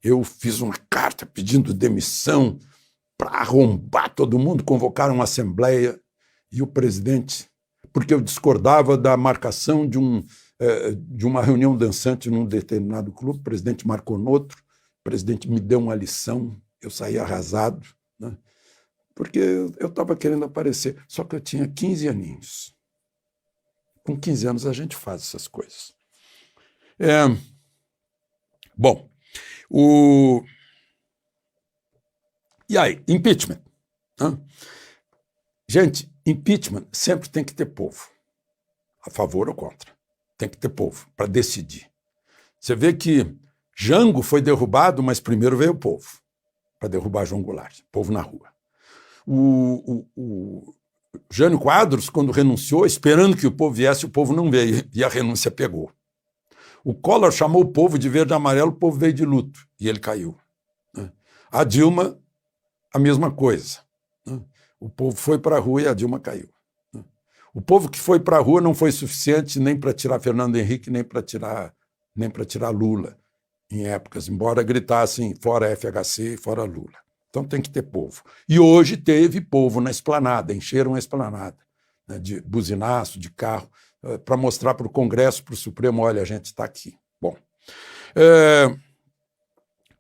eu fiz uma carta pedindo demissão para arrombar todo mundo, convocaram uma assembleia e o presidente, porque eu discordava da marcação de uma reunião dançante num determinado clube, o presidente marcou no outro, o presidente me deu uma lição, eu saí arrasado, né? Porque eu estava querendo aparecer, só que eu tinha 15 aninhos. Com 15 anos a gente faz essas coisas. Bom, e aí, impeachment. Né? Gente, impeachment sempre tem que ter povo, a favor ou contra. Tem que ter povo para decidir. Você vê que Jango foi derrubado, mas primeiro veio o povo para derrubar João Goulart, povo na rua. O Jânio Quadros, quando renunciou, esperando que o povo viesse, o povo não veio, e a renúncia pegou. O Collor chamou o povo de verde e amarelo, o povo veio de luto, e ele caiu. Né? A Dilma, a mesma coisa. Né? O povo foi para a rua e a Dilma caiu. Né? O povo que foi para a rua não foi suficiente nem para tirar Fernando Henrique, nem para tirar Lula, em épocas, embora gritassem fora FHC e fora Lula. Então tem que ter povo. E hoje teve povo na esplanada, encheram a esplanada, né, de buzinaço, de carro, para mostrar para o Congresso, para o Supremo: olha, a gente está aqui. Bom,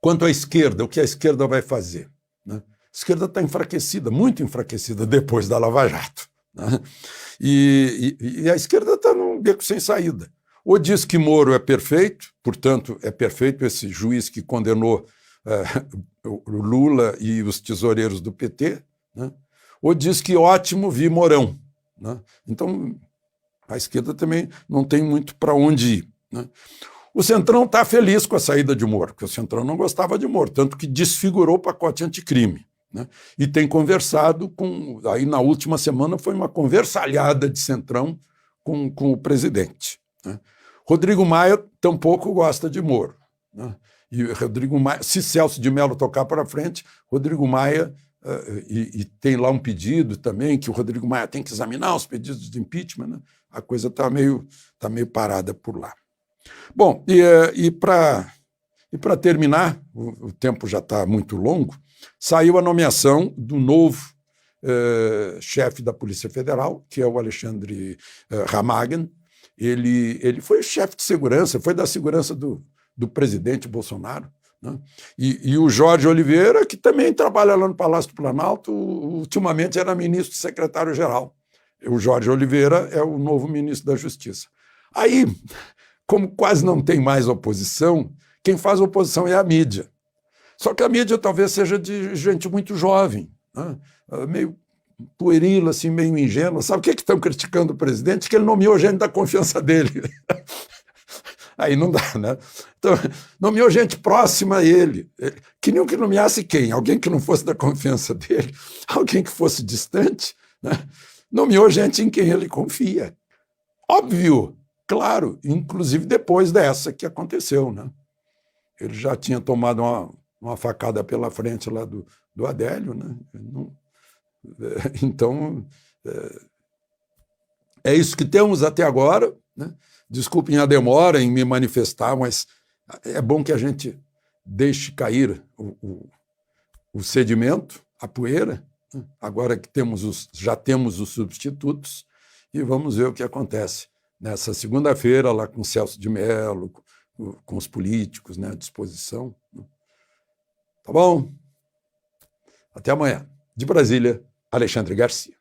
quanto à esquerda, o que a esquerda vai fazer? Né? A esquerda está enfraquecida, muito enfraquecida depois da Lava Jato. Né? E a esquerda está num beco sem saída. Ou diz que Moro é perfeito, portanto, é perfeito esse juiz que condenou o Lula e os tesoureiros do PT, né? Ou diz que ótimo, vi Mourão. Né? Então, a esquerda também não tem muito para onde ir. Né? O Centrão está feliz com a saída de Moro, porque o Centrão não gostava de Moro, tanto que desfigurou o pacote anticrime. Né? E tem conversado com... Aí, na última semana, foi uma conversalhada de Centrão com o presidente. Né? Rodrigo Maia tampouco gosta de Moro. Né? E Rodrigo Maia, se Celso de Mello tocar para frente, Rodrigo Maia, e tem lá um pedido também, que o Rodrigo Maia tem que examinar os pedidos de impeachment, né? A coisa está meio parada por lá. Bom, e para terminar, o tempo já está muito longo, saiu a nomeação do novo chefe da Polícia Federal, que é o Alexandre Ramagen. Ele foi chefe de segurança, foi da segurança do presidente Bolsonaro. Né? E o Jorge Oliveira, que também trabalha lá no Palácio do Planalto, ultimamente era ministro secretário-geral. O Jorge Oliveira é o novo ministro da Justiça. Aí, como quase não tem mais oposição, quem faz oposição é a mídia. Só que a mídia talvez seja de gente muito jovem, né? Meio pueril, assim, meio ingênua. Sabe o que estão criticando o presidente? Que ele nomeou gente da confiança dele. Aí não dá, né? Então, nomeou gente próxima a ele. Queriam que nomeasse quem? Alguém que não fosse da confiança dele? Alguém que fosse distante? Né? Nomeou gente em quem ele confia. Óbvio, claro, inclusive depois dessa que aconteceu, né? Ele já tinha tomado uma facada pela frente lá do Adélio, né? Então, é isso que temos até agora, né? Desculpem a demora em me manifestar, mas é bom que a gente deixe cair o sedimento, a poeira, né? Agora que já temos os substitutos, e vamos ver o que acontece nessa segunda-feira, lá com o Celso de Mello, com os políticos, né, à disposição. Tá bom? Até amanhã. De Brasília, Alexandre Garcia.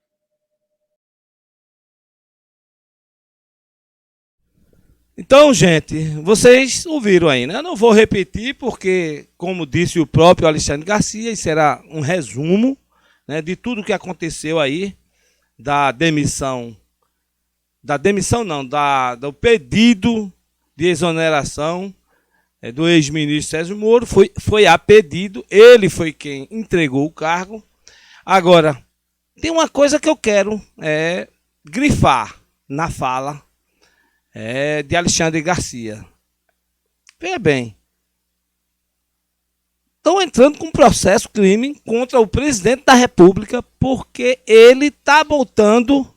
Então, gente, vocês ouviram aí, né? Eu não vou repetir porque, como disse o próprio Alexandre Garcia, isso era um resumo, né, de tudo o que aconteceu aí, do pedido de exoneração do ex-ministro Sérgio Moro. Foi a pedido, ele foi quem entregou o cargo. Agora, tem uma coisa que eu quero grifar na fala de Alexandre Garcia. Veja bem, estão entrando com um processo crime contra o presidente da República porque ele está botando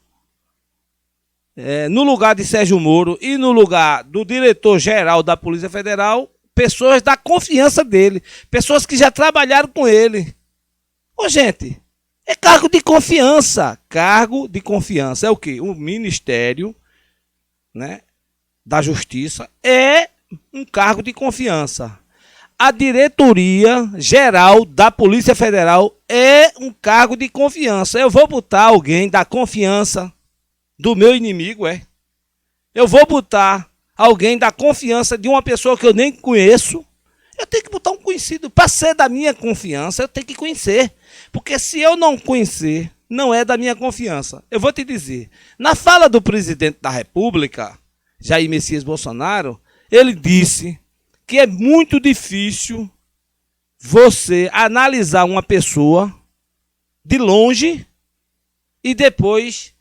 no lugar de Sérgio Moro e no lugar do diretor-geral da Polícia Federal pessoas da confiança dele, pessoas que já trabalharam com ele. Ô, gente, é cargo de confiança. Cargo de confiança é o quê? O Ministério, né, da Justiça é um cargo de confiança. A diretoria geral da Polícia Federal é um cargo de confiança. Eu vou botar alguém da confiança do meu inimigo, Eu vou botar alguém da confiança de uma pessoa que eu nem conheço. Eu tenho que botar um conhecido. Para ser da minha confiança, eu tenho que conhecer. Porque se eu não conhecer, não é da minha confiança. Eu vou te dizer, na fala do presidente da República, Jair Messias Bolsonaro, ele disse que é muito difícil você analisar uma pessoa de longe e depois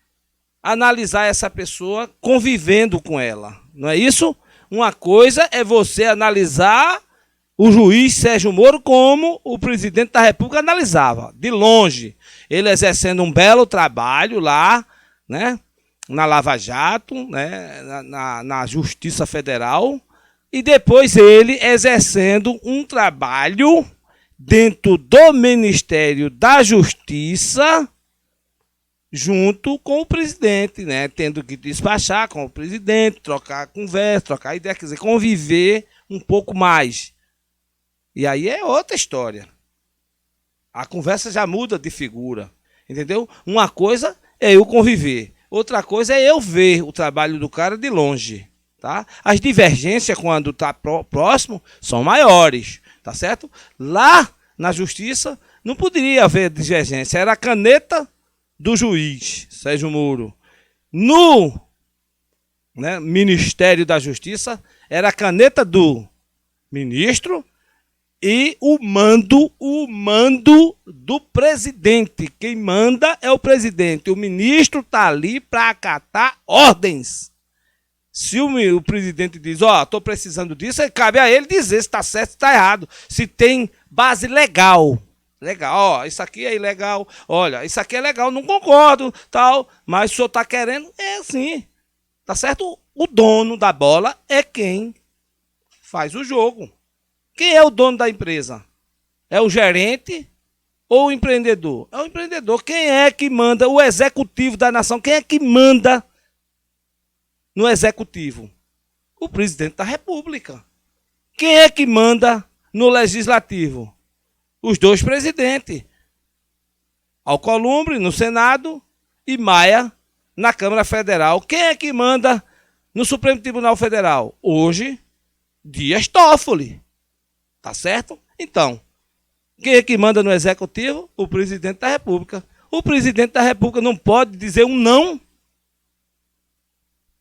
analisar essa pessoa convivendo com ela. Não é isso? Uma coisa é você analisar o juiz Sérgio Moro como o presidente da República analisava, de longe. Ele exercendo um belo trabalho lá, né, na Lava Jato, né, na Justiça Federal, e depois ele exercendo um trabalho dentro do Ministério da Justiça, junto com o presidente, né? Tendo que despachar com o presidente, trocar conversa, trocar ideia, quer dizer, conviver um pouco mais. E aí é outra história. A conversa já muda de figura, entendeu? Uma coisa é eu conviver, outra coisa é eu ver o trabalho do cara de longe, tá? As divergências, quando está próximo, são maiores, tá certo? Lá na Justiça não poderia haver divergência, era a caneta do juiz Sérgio Moro. No, né, Ministério da Justiça, era a caneta do ministro e o mando do presidente. Quem manda é o presidente. O ministro está ali para acatar ordens. Se o presidente diz, estou precisando disso, cabe a ele dizer se está certo, se está errado. Se tem base legal. Legal, isso aqui é ilegal, olha, isso aqui é legal, não concordo, tal, mas o senhor está querendo, é assim, tá certo? O dono da bola é quem faz o jogo. Quem é o dono da empresa? É o gerente ou o empreendedor? É o empreendedor. Quem é que manda? O executivo da nação, quem é que manda no executivo? O presidente da República. Quem é que manda no legislativo? Os dois presidentes, Alcolumbre no Senado e Maia na Câmara Federal. Quem é que manda no Supremo Tribunal Federal? Hoje, Dias Toffoli. Tá certo? Então, quem é que manda no Executivo? O presidente da República. O presidente da República não pode dizer um não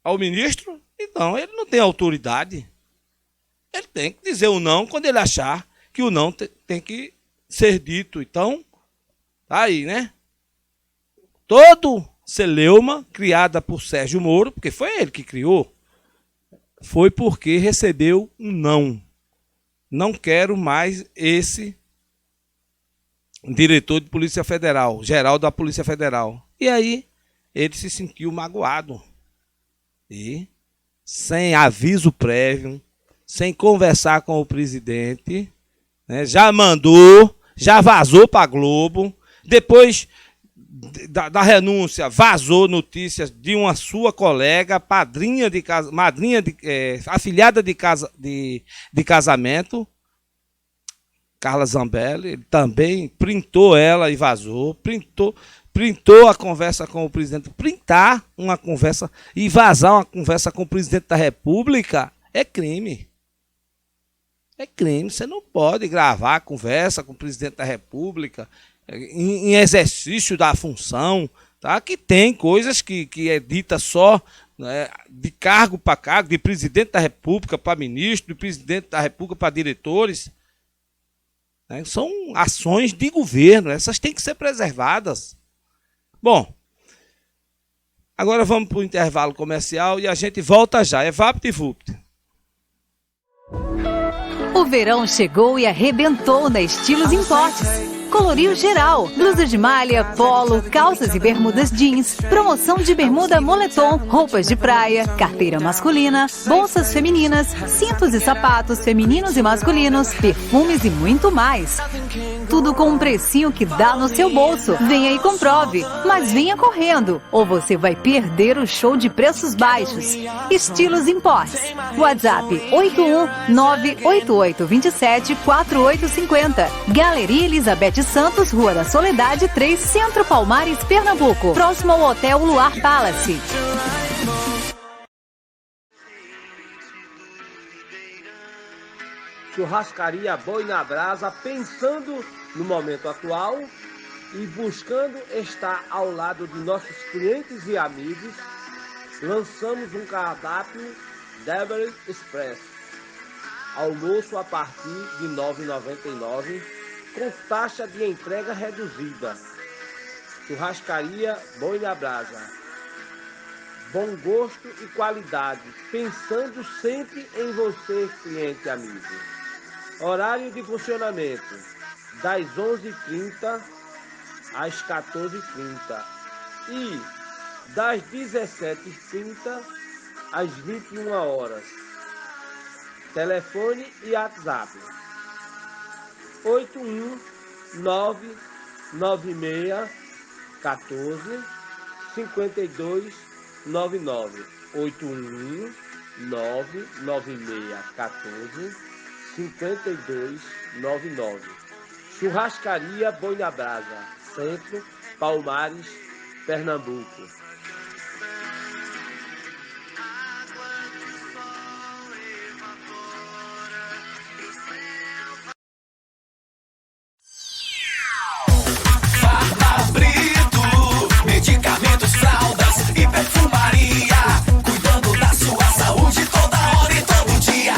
ao ministro? Então, ele não tem autoridade. Ele tem que dizer um não quando ele achar que o não tem que ser dito. Então, tá aí, né? Todo celeuma, criada por Sérgio Moro, porque foi ele que criou, foi porque recebeu um não. Não quero mais esse diretor de Polícia Federal, geral da Polícia Federal. E aí ele se sentiu magoado. E, sem aviso prévio, sem conversar com o presidente, né, já mandou, já vazou para a Globo. Depois da renúncia, vazou notícias de uma sua colega, padrinha de madrinha afilhada de casamento, Carla Zambelli. Ele também printou ela e vazou, printou a conversa com o presidente. Printar uma conversa e vazar uma conversa com o presidente da República é crime. É crime. Você não pode gravar a conversa com o presidente da República em exercício da função, tá? Que tem coisas que é dita só, né, de cargo para cargo, de presidente da República para ministro, de presidente da República para diretores. Né? São ações de governo, essas têm que ser preservadas. Bom, agora vamos para o intervalo comercial e a gente volta já. É VaptVupt.
O verão chegou e arrebentou na Estilos Importes. Coloriu geral, blusas de malha, polo, calças e bermudas jeans, promoção de bermuda moletom, roupas de praia, carteira masculina, bolsas femininas, cintos e sapatos femininos e masculinos, perfumes e muito mais. Tudo com um precinho que dá no seu bolso. Venha e comprove, mas venha correndo, ou você vai perder o show de preços baixos. Estilos Importes. WhatsApp 81988274850. Galeria Elizabeth Santos, Rua da Soledade 3, Centro Palmares, Pernambuco. Próximo ao Hotel Luar Palace.
Churrascaria Boi na Brasa, pensando no momento atual e buscando estar ao lado de nossos clientes e amigos, lançamos um cardápio Delivery Express. Almoço a partir de R$ 9,99, com taxa de entrega reduzida. Churrascaria Boi na Brasa. Bom gosto e qualidade, pensando sempre em você, cliente amigo. Horário de funcionamento, das 11h30 às 14h30 e das 17h30 às 21 horas. Telefone e WhatsApp 81996145299 81996145299. Churrascaria Boi na Brasa, Centro, Palmares, Pernambuco.
Medicamentos, fraldas e perfumaria, cuidando da sua saúde toda hora e todo dia.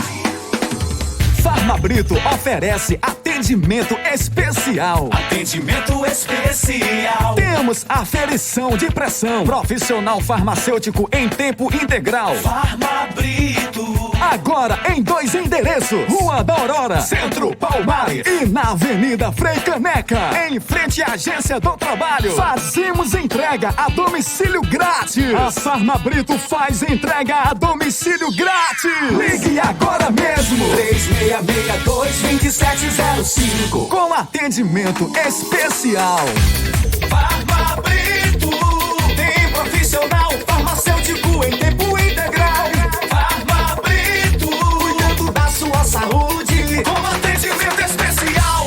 Farmabrito oferece atendimento especial. Atendimento especial. Temos aferição de pressão, profissional farmacêutico em tempo integral. Farmabrito. Agora em 2 endereços: Rua da Aurora, Centro Palmares, e na Avenida Frei Caneca, em frente à Agência do Trabalho. Fazemos entrega a domicílio grátis. A Farmabrito faz entrega a domicílio grátis. Ligue agora mesmo: 3662-2705, com atendimento especial. Farmabrito tem profissional farmacêutico em tempo integral. Farmabrito, cuidando da sua saúde com atendimento especial.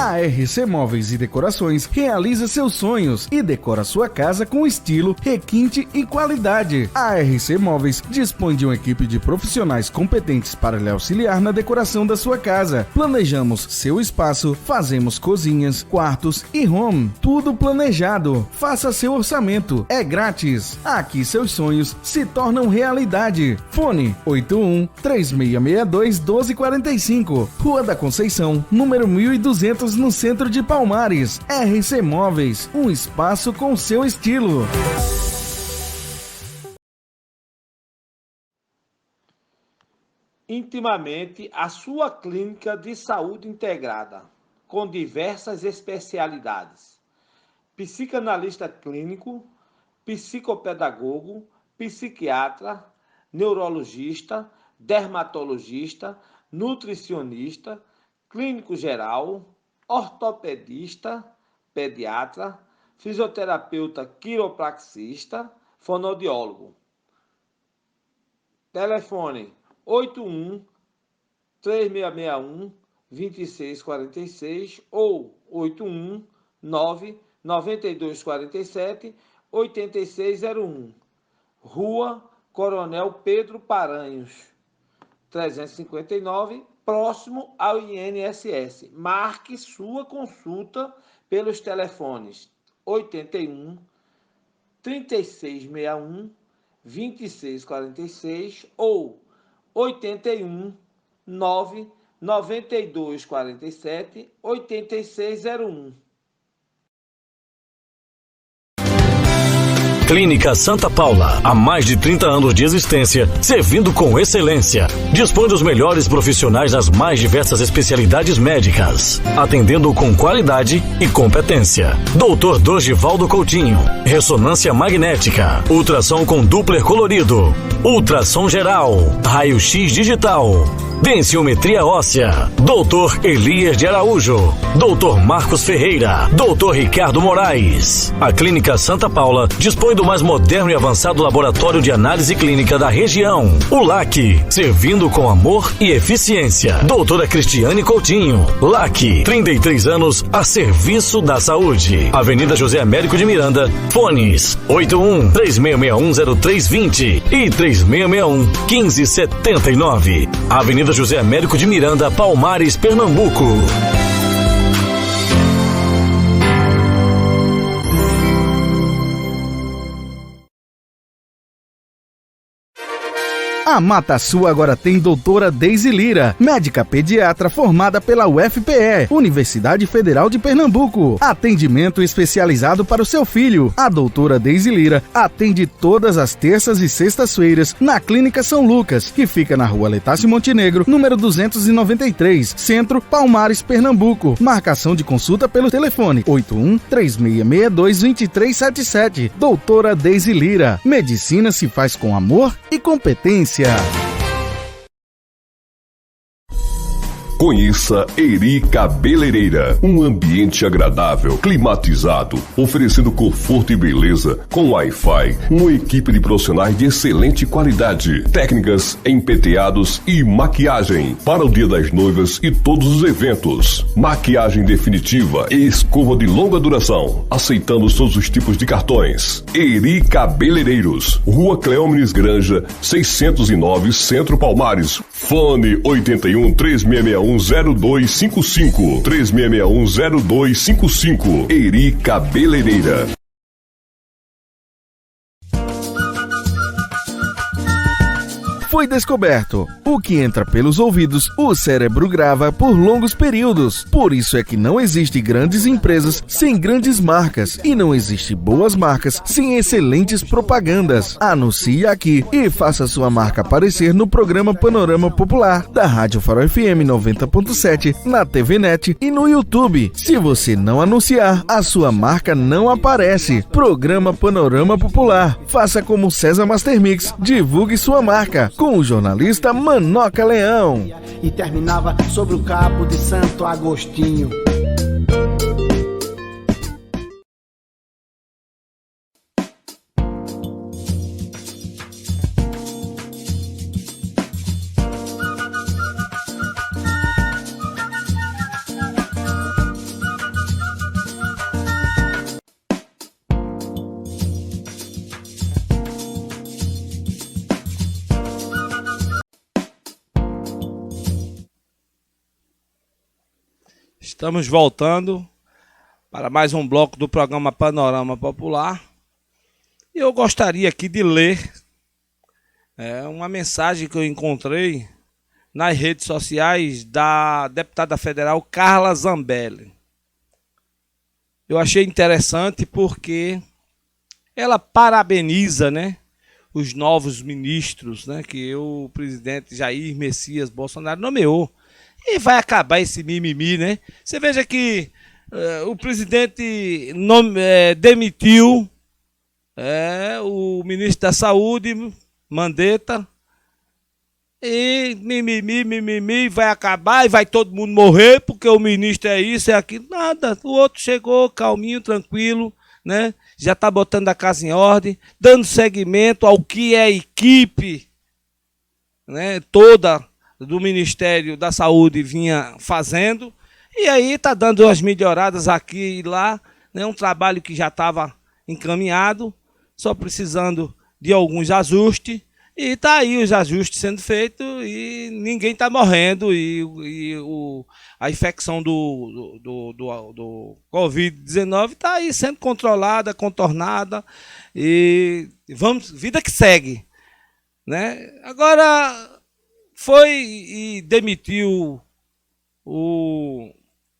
A RC Móveis e Decorações realiza seus sonhos e decora sua casa com estilo, requinte e qualidade. A RC Móveis dispõe de uma equipe de profissionais competentes para lhe auxiliar na decoração da sua casa. Planejamos seu espaço, fazemos cozinhas, quartos e home, tudo planejado. Faça seu orçamento, é grátis. Aqui seus sonhos se tornam realidade. Fone 81-3662-1245, Rua da Conceição, número 1200, no centro de Palmares. RC Móveis, um espaço com seu estilo.
Intimamente, a sua clínica de saúde integrada, com diversas especialidades: psicanalista clínico, psicopedagogo, psiquiatra, neurologista, dermatologista, nutricionista, clínico geral, ortopedista, pediatra, fisioterapeuta quiropraxista, fonoaudiólogo. Telefone 81-3661-2646 ou 819-9247-8601. Rua Coronel Pedro Paranhos, 359, próximo ao INSS. Marque sua consulta pelos telefones 81 3661 2646 ou 81 99247 8601.
Clínica Santa Paula, há mais de 30 anos de existência, servindo com excelência. Dispõe dos melhores profissionais nas mais diversas especialidades médicas, atendendo com qualidade e competência. Dr. Dorivaldo Coutinho, ressonância magnética, ultrassom com Doppler colorido, ultrassom geral, raio-x digital, densiometria óssea, Dr. Elias de Araújo, Dr. Marcos Ferreira, Dr. Ricardo Moraes. A Clínica Santa Paula dispõe do mais moderno e avançado laboratório de análise clínica da região, o LAC, servindo com amor e eficiência. Doutora Cristiane Coutinho, LAC, 33 anos a serviço da saúde. Avenida José Américo de Miranda, fones 81-3661-0320 e 3661-1579. Avenida José Américo de Miranda, Palmares, Pernambuco.
A Mata Sul agora tem doutora Deise Lira, médica pediatra formada pela UFPE, Universidade Federal de Pernambuco. Atendimento especializado para o seu filho. A doutora Deise Lira atende todas as terças e sextas-feiras na Clínica São Lucas, que fica na Rua Letácio Montenegro, número 293, Centro, Palmares, Pernambuco. Marcação de consulta pelo telefone 81-3662-2377. Doutora Deise Lira. Medicina se faz com amor e competência.
Conheça Eri Cabeleireira, um ambiente agradável, climatizado, oferecendo conforto e beleza, com Wi-Fi, uma equipe de profissionais de excelente qualidade, técnicas em penteados e maquiagem, para o Dia das Noivas e todos os eventos, maquiagem definitiva e escova de longa duração, aceitando todos os tipos de cartões. Eri Cabeleireiros, Rua Cleómenes Granja, 609, Centro, Palmares, fone 81-3661-0255, 3661-0255. Eri Cabeleireira.
Foi descoberto: o que entra pelos ouvidos, o cérebro grava por longos períodos. Por isso é que não existe grandes empresas sem grandes marcas e não existe boas marcas sem excelentes propagandas. Anuncie aqui e faça sua marca aparecer no programa Panorama Popular da Rádio Farol FM 90.7, na TVNet e no YouTube. Se você não anunciar, a sua marca não aparece. Programa Panorama Popular. Faça como César Mastermix, divulgue sua marca com o jornalista Manoca Leão.
E terminava sobre o Cabo de Santo Agostinho.
Estamos voltando para mais um bloco do programa Panorama Popular. E eu gostaria aqui de ler uma mensagem que eu encontrei nas redes sociais da deputada federal Carla Zambelli. Eu achei interessante porque ela parabeniza, né, os novos ministros, né, que o presidente Jair Messias Bolsonaro nomeou. E vai acabar esse mimimi, né? Você veja que o presidente demitiu o ministro da Saúde, Mandetta, e mimimi, vai acabar e vai todo mundo morrer porque o ministro é isso, é aquilo. Nada, o outro chegou calminho, tranquilo, né? Já está botando a casa em ordem, dando seguimento ao que é a equipe, né, toda do Ministério da Saúde vinha fazendo, e aí está dando umas melhoradas aqui e lá, né, um trabalho que já estava encaminhado, só precisando de alguns ajustes, e está aí os ajustes sendo feitos e ninguém está morrendo, a infecção do Covid-19 está aí sendo controlada, contornada, e vida que segue, né? Agora foi e demitiu o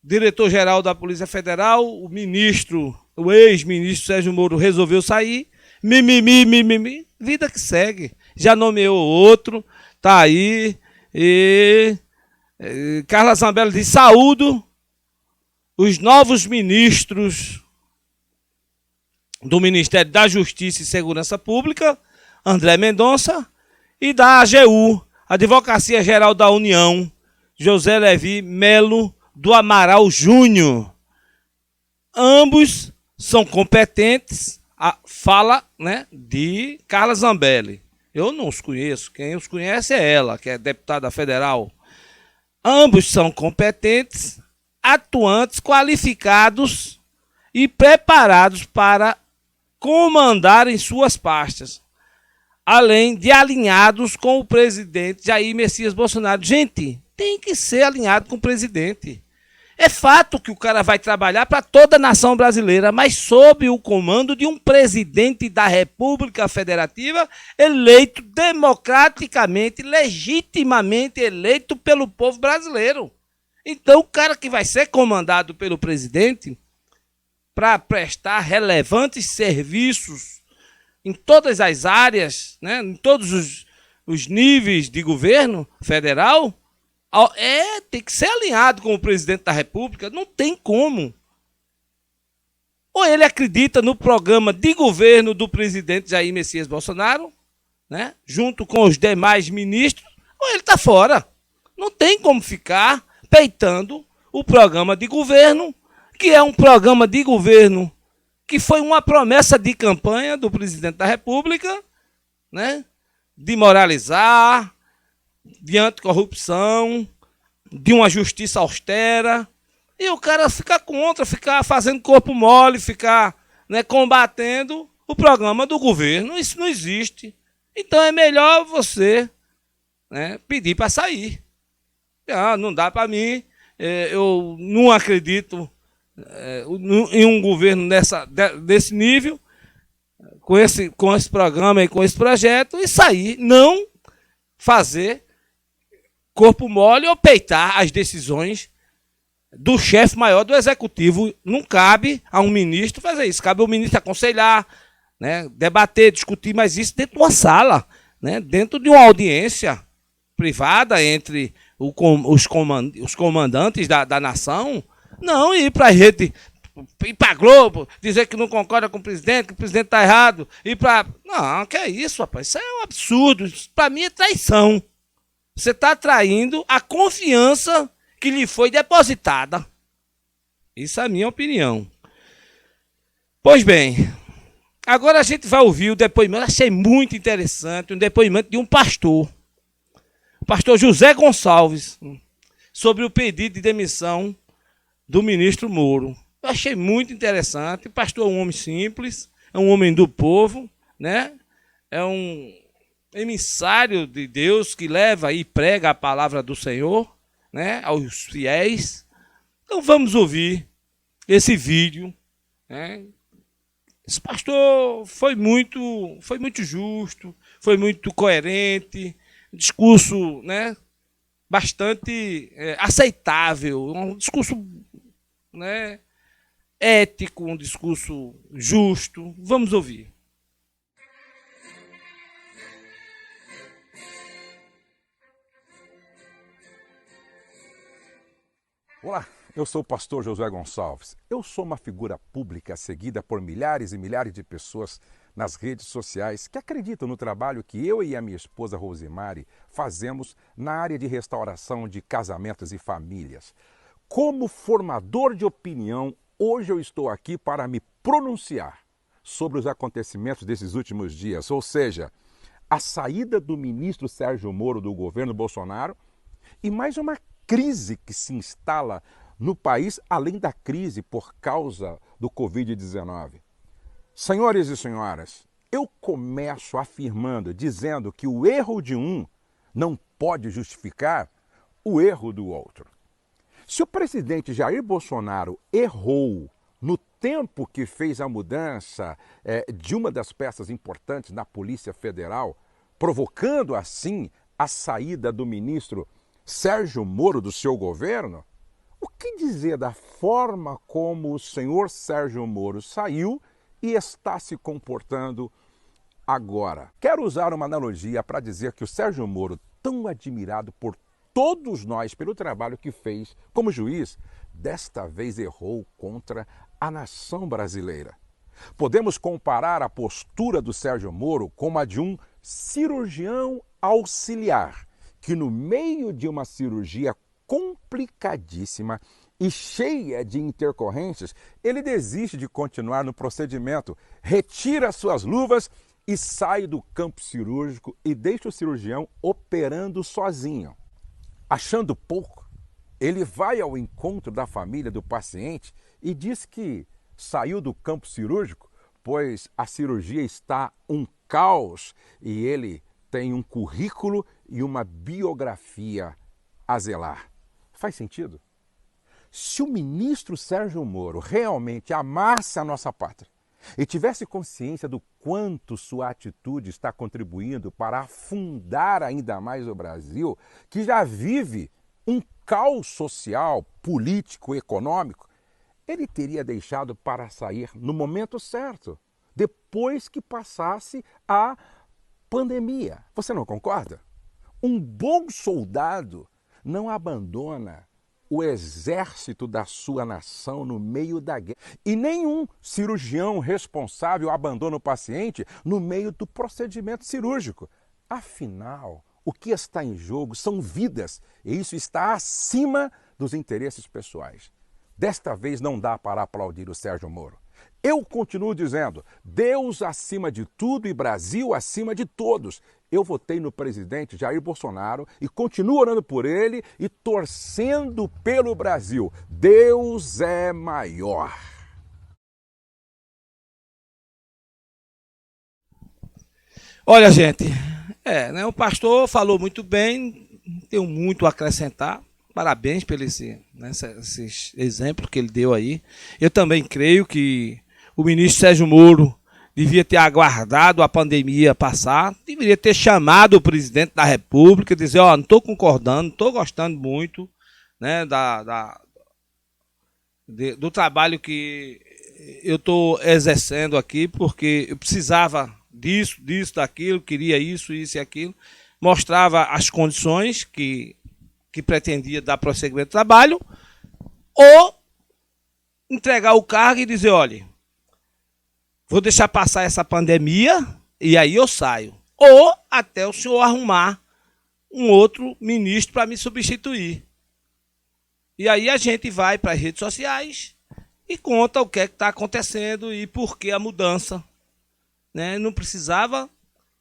diretor-geral da Polícia Federal, o ex-ministro Sérgio Moro resolveu sair, mimimi, vida que segue. Já nomeou outro, tá aí, e Carla Zambelli diz: saúdo os novos ministros do Ministério da Justiça e Segurança Pública, André Mendonça, e da AGU, Advocacia Geral da União, José Levi Melo do Amaral Júnior. Ambos são competentes, fala, né, de Carla Zambelli. Eu não os conheço, quem os conhece é ela, que é deputada federal. Ambos são competentes, atuantes, qualificados e preparados para comandar em suas pastas, além de alinhados com o presidente Jair Messias Bolsonaro. Gente, tem que ser alinhado com o presidente. É fato que o cara vai trabalhar para toda a nação brasileira, mas sob o comando de um presidente da República Federativa eleito democraticamente, legitimamente eleito pelo povo brasileiro. Então, o cara que vai ser comandado pelo presidente para prestar relevantes serviços em todas as áreas, né, em todos os níveis de governo federal, tem que ser alinhado com o presidente da República, não tem como. Ou ele acredita no programa de governo do presidente Jair Messias Bolsonaro, né, junto com os demais ministros, ou ele está fora. Não tem como ficar peitando o programa de governo, que é um programa de governo que foi uma promessa de campanha do presidente da República, né, de moralizar, de anticorrupção, de uma justiça austera, e o cara ficar contra, ficar fazendo corpo mole, ficar, né, combatendo o programa do governo. Isso não existe. Então é melhor você, né, pedir para sair. Não dá para mim, eu não acredito em um governo desse nível, com esse programa e com esse projeto, e sair, não fazer corpo mole ou peitar as decisões do chefe maior do executivo. Não cabe a um ministro fazer isso, cabe ao ministro aconselhar, né, debater, discutir, mas isso dentro de uma sala, né, dentro de uma audiência privada entre os comandantes da nação. Não ir para a rede, ir para a Globo, dizer que não concorda com o presidente, que o presidente está errado, Não, que é isso, rapaz, isso é um absurdo, para mim é traição. Você está traindo a confiança que lhe foi depositada. Isso é a minha opinião. Pois bem, agora a gente vai ouvir o depoimento, achei muito interessante, um depoimento de um pastor, o pastor José Gonçalves, sobre o pedido de demissão do ministro Moro. Eu achei muito interessante. O pastor é um homem simples, é um homem do povo, né? É um emissário de Deus que leva e prega a palavra do Senhor, né, aos fiéis. Então vamos ouvir esse vídeo, né? Esse pastor foi muito justo, foi muito coerente, discurso, né, bastante aceitável, um discurso, né, ético, um discurso justo. Vamos ouvir.
Olá, eu sou o pastor Josué Gonçalves. Eu sou uma figura pública seguida por milhares e milhares de pessoas nas redes sociais que acreditam no trabalho que eu e a minha esposa Rosemary fazemos na área de restauração de casamentos e famílias. Como formador de opinião, hoje eu estou aqui para me pronunciar sobre os acontecimentos desses últimos dias, ou seja, a saída do ministro Sérgio Moro do governo Bolsonaro e mais uma crise que se instala no país, além da crise por causa do Covid-19. Senhores e senhoras, eu começo afirmando, dizendo que o erro de um não pode justificar o erro do outro. Se o presidente Jair Bolsonaro errou no tempo que fez a mudança de uma das peças importantes na Polícia Federal, provocando assim a saída do ministro Sérgio Moro do seu governo, o que dizer da forma como o senhor Sérgio Moro saiu e está se comportando agora? Quero usar uma analogia para dizer que o Sérgio Moro, tão admirado por todos nós pelo trabalho que fez como juiz, desta vez errou contra a nação brasileira. Podemos comparar a postura do Sérgio Moro com a de um cirurgião auxiliar, que no meio de uma cirurgia complicadíssima e cheia de intercorrências, ele desiste de continuar no procedimento, retira suas luvas e sai do campo cirúrgico e deixa o cirurgião operando sozinho. Achando pouco, ele vai ao encontro da família do paciente e diz que saiu do campo cirúrgico, pois a cirurgia está um caos e ele tem um currículo e uma biografia a zelar. Faz sentido? Se o ministro Sérgio Moro realmente amasse a nossa pátria e tivesse consciência do quanto sua atitude está contribuindo para afundar ainda mais o Brasil, que já vive um caos social, político, econômico, ele teria deixado para sair no momento certo, depois que passasse a pandemia. Você não concorda? Um bom soldado não abandona o exército da sua nação no meio da guerra. E nenhum cirurgião responsável abandona o paciente no meio do procedimento cirúrgico. Afinal, o que está em jogo são vidas, e isso está acima dos interesses pessoais. Desta vez não dá para aplaudir o Sérgio Moro. Eu continuo dizendo, Deus acima de tudo e Brasil acima de todos. Eu votei no presidente Jair Bolsonaro e continuo orando por ele e torcendo pelo Brasil. Deus é maior.
Olha, gente, o pastor falou muito bem, tenho muito a acrescentar. Parabéns pelo esse exemplo que ele deu aí. Eu também creio que o ministro Sérgio Moro devia ter aguardado a pandemia passar, deveria ter chamado o presidente da República e dizer, não estou concordando, não estou gostando muito, né, do trabalho que eu estou exercendo aqui, porque eu precisava disso, daquilo, queria isso e aquilo. Mostrava as condições que pretendia dar prosseguimento ao trabalho, ou entregar o cargo e dizer, olha, vou deixar passar essa pandemia e aí eu saio. Ou até o senhor arrumar um outro ministro para me substituir. E aí a gente vai para as redes sociais e conta o que é que está acontecendo e por que a mudança. Né? Não precisava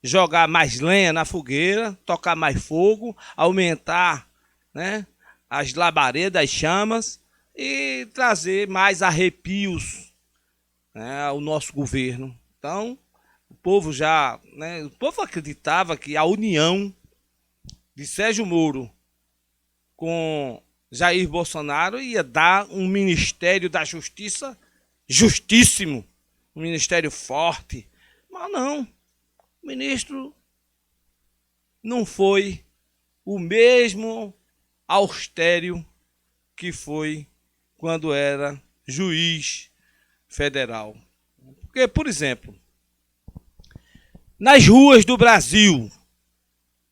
jogar mais lenha na fogueira, tocar mais fogo, aumentar, né, as labaredas, as chamas e trazer mais arrepios, né, ao nosso governo. Então, o povo o povo acreditava que a união de Sérgio Moro com Jair Bolsonaro ia dar um Ministério da Justiça justíssimo, um ministério forte. Mas não, o ministro não foi o mesmo austero que foi quando era juiz federal. Porque, por exemplo, nas ruas do Brasil,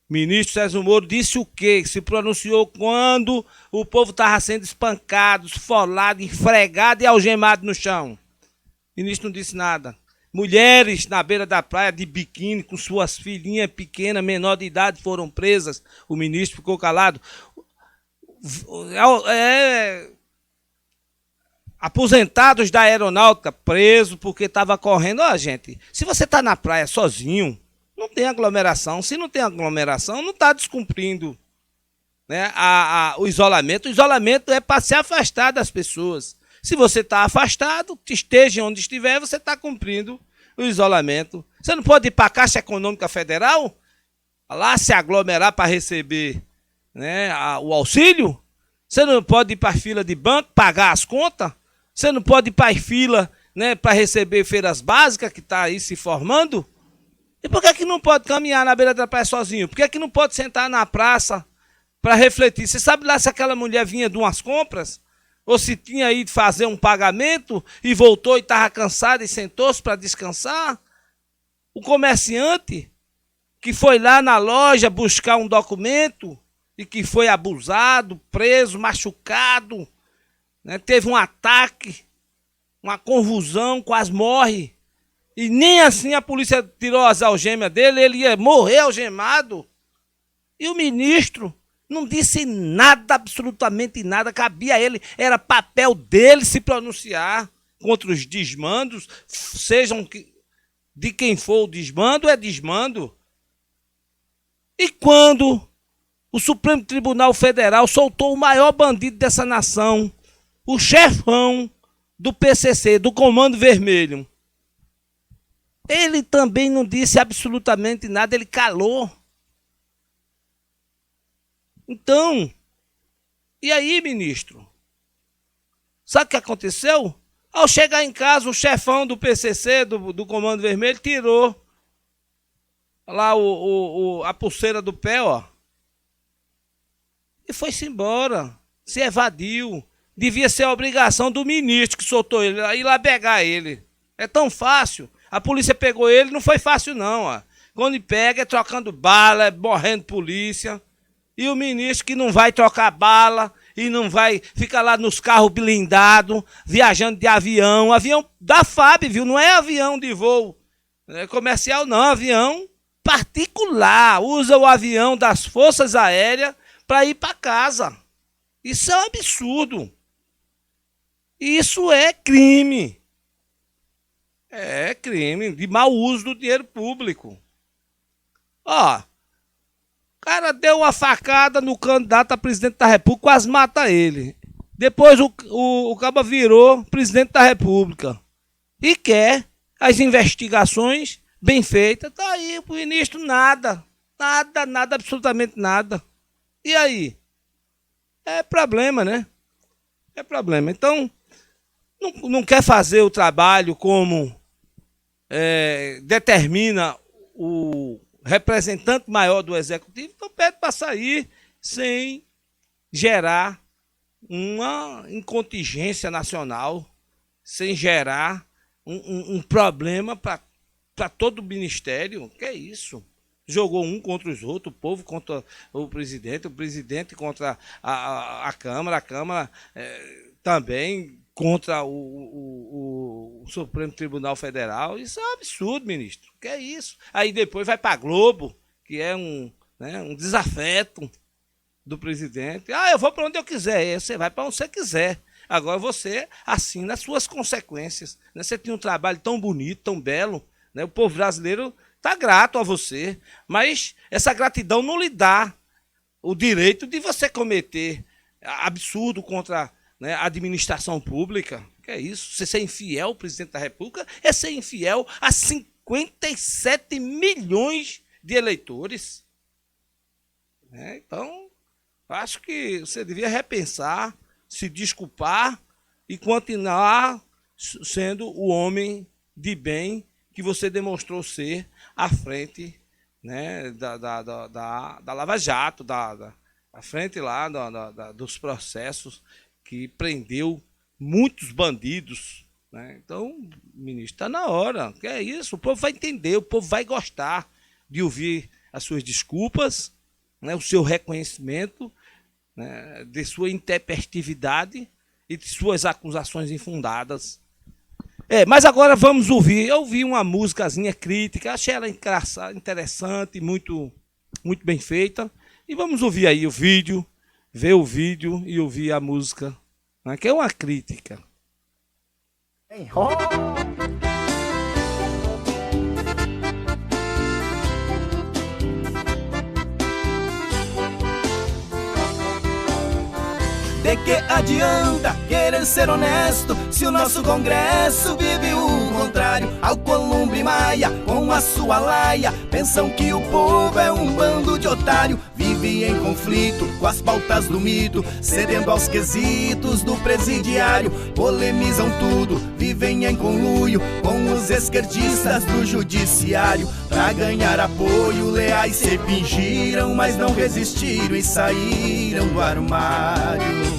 o ministro Sérgio Moro disse o quê? Se pronunciou quando o povo estava sendo espancado, esfolado, esfregado e algemado no chão. O ministro não disse nada. Mulheres na beira da praia de biquíni com suas filhinhas pequenas, menor de idade, foram presas. O ministro ficou calado. Aposentados da aeronáutica presos porque estava correndo. Ó, gente, se você está na praia sozinho, não tem aglomeração. Se não tem aglomeração, não está descumprindo, né, o isolamento. O isolamento é para se afastar das pessoas. Se você está afastado, esteja onde estiver, você está cumprindo o isolamento. Você não pode ir para a Caixa Econômica Federal, lá se aglomerar para receber, né, o auxílio. Você não pode ir para a fila de banco, pagar as contas. Você não pode ir para a fila, né, para receber feiras básicas, que está aí se formando. E por que não pode caminhar na beira da praia sozinho? Por que não pode sentar na praça para refletir? Você sabe lá se aquela mulher vinha de umas compras? Ou se tinha ido fazer um pagamento e voltou e estava cansada e sentou-se para descansar? O comerciante que foi lá na loja buscar um documento e que foi abusado, preso, machucado, né? Teve um ataque, uma convulsão, quase morre. E nem assim a polícia tirou as algemas dele, ele ia morrer algemado. E o ministro não disse nada, absolutamente nada, cabia a ele, era papel dele se pronunciar contra os desmandos, sejam de quem for o desmando, é desmando. E quando o Supremo Tribunal Federal soltou o maior bandido dessa nação, o chefão do PCC, do Comando Vermelho, ele também não disse absolutamente nada, ele calou. Então, e aí, ministro? Sabe o que aconteceu? Ao chegar em casa, o chefão do PCC, do Comando Vermelho, tirou lá a pulseira do pé, ó, e foi-se embora, se evadiu. Devia ser a obrigação do ministro que soltou ele, ir lá pegar ele. É tão fácil. A polícia pegou ele, não foi fácil não, ó. Quando pega é trocando bala, é morrendo polícia. E o ministro que não vai trocar bala e não vai ficar lá nos carros blindados, viajando de avião. Avião da FAB, viu? Não é avião de voo comercial, não. Avião particular. Usa o avião das Forças Aéreas para ir para casa. Isso é um absurdo. Isso é crime. É crime de mau uso do dinheiro público. Ó, o cara deu uma facada no candidato a presidente da República, quase mata ele. Depois o caba virou presidente da República. E quer as investigações bem feitas. Tá aí, o ministro nada. Nada, absolutamente nada. E aí? É problema, né? É problema. Então, não quer fazer o trabalho como determina o representante maior do Executivo, então pede para sair sem gerar uma incontingência nacional, sem gerar um problema para todo o ministério. Que é isso? Jogou um contra os outros, o povo contra o presidente contra a Câmara também contra o Supremo Tribunal Federal. Isso é um absurdo, ministro. Que é isso? Aí depois vai para a Globo, que é um desafeto do presidente. Ah, eu vou para onde eu quiser. Você vai para onde você quiser. Agora você assina as suas consequências. Né? Você tem um trabalho tão bonito, tão belo. Né? O povo brasileiro está grato a você. Mas essa gratidão não lhe dá o direito de você cometer absurdo contra a administração pública. Que é isso? Você ser infiel ao presidente da República é ser infiel a 57 milhões de eleitores. Então, Acho que você devia repensar, se desculpar e continuar sendo o homem de bem que você demonstrou ser à frente, né, da Lava Jato, à frente lá dos processos que prendeu muitos bandidos, né? Então, ministro, está na hora. Que é isso? O povo vai entender, o povo vai gostar de ouvir as suas desculpas, né, o seu reconhecimento, né, de sua intempestividade e de suas acusações infundadas. Mas agora vamos ouvir. Eu ouvi uma musicazinha crítica, achei ela interessante, muito, muito bem feita. E vamos ouvir aí o vídeo, ver o vídeo e ouvir a música, né, que é uma crítica.
De que adianta querer ser honesto se o nosso Congresso vive o contrário? Alcolumbre e Maia, com a sua laia, pensam que o povo é um bando de otário. Vive em conflito com as pautas do mito, cedendo aos quesitos do presidiário. Polemizam tudo, vivem em conluio com os esquerdistas do judiciário. Pra ganhar apoio, leais se fingiram, mas não resistiram e saíram do armário.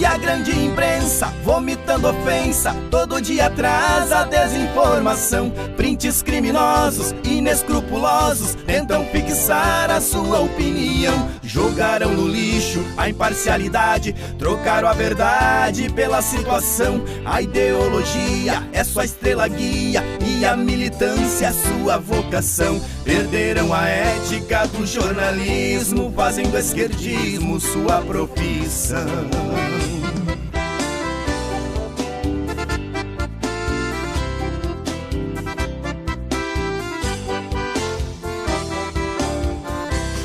E a grande imprensa, vomitando ofensa, todo dia traz a desinformação. Prints criminosos, inescrupulosos, tentam fixar a sua opinião. Jogaram no lixo a imparcialidade, trocaram a verdade pela situação. A ideologia é sua estrela guia e a militância é sua vocação. Perderam a ética do jornalismo, fazem do esquerdismo sua profissão.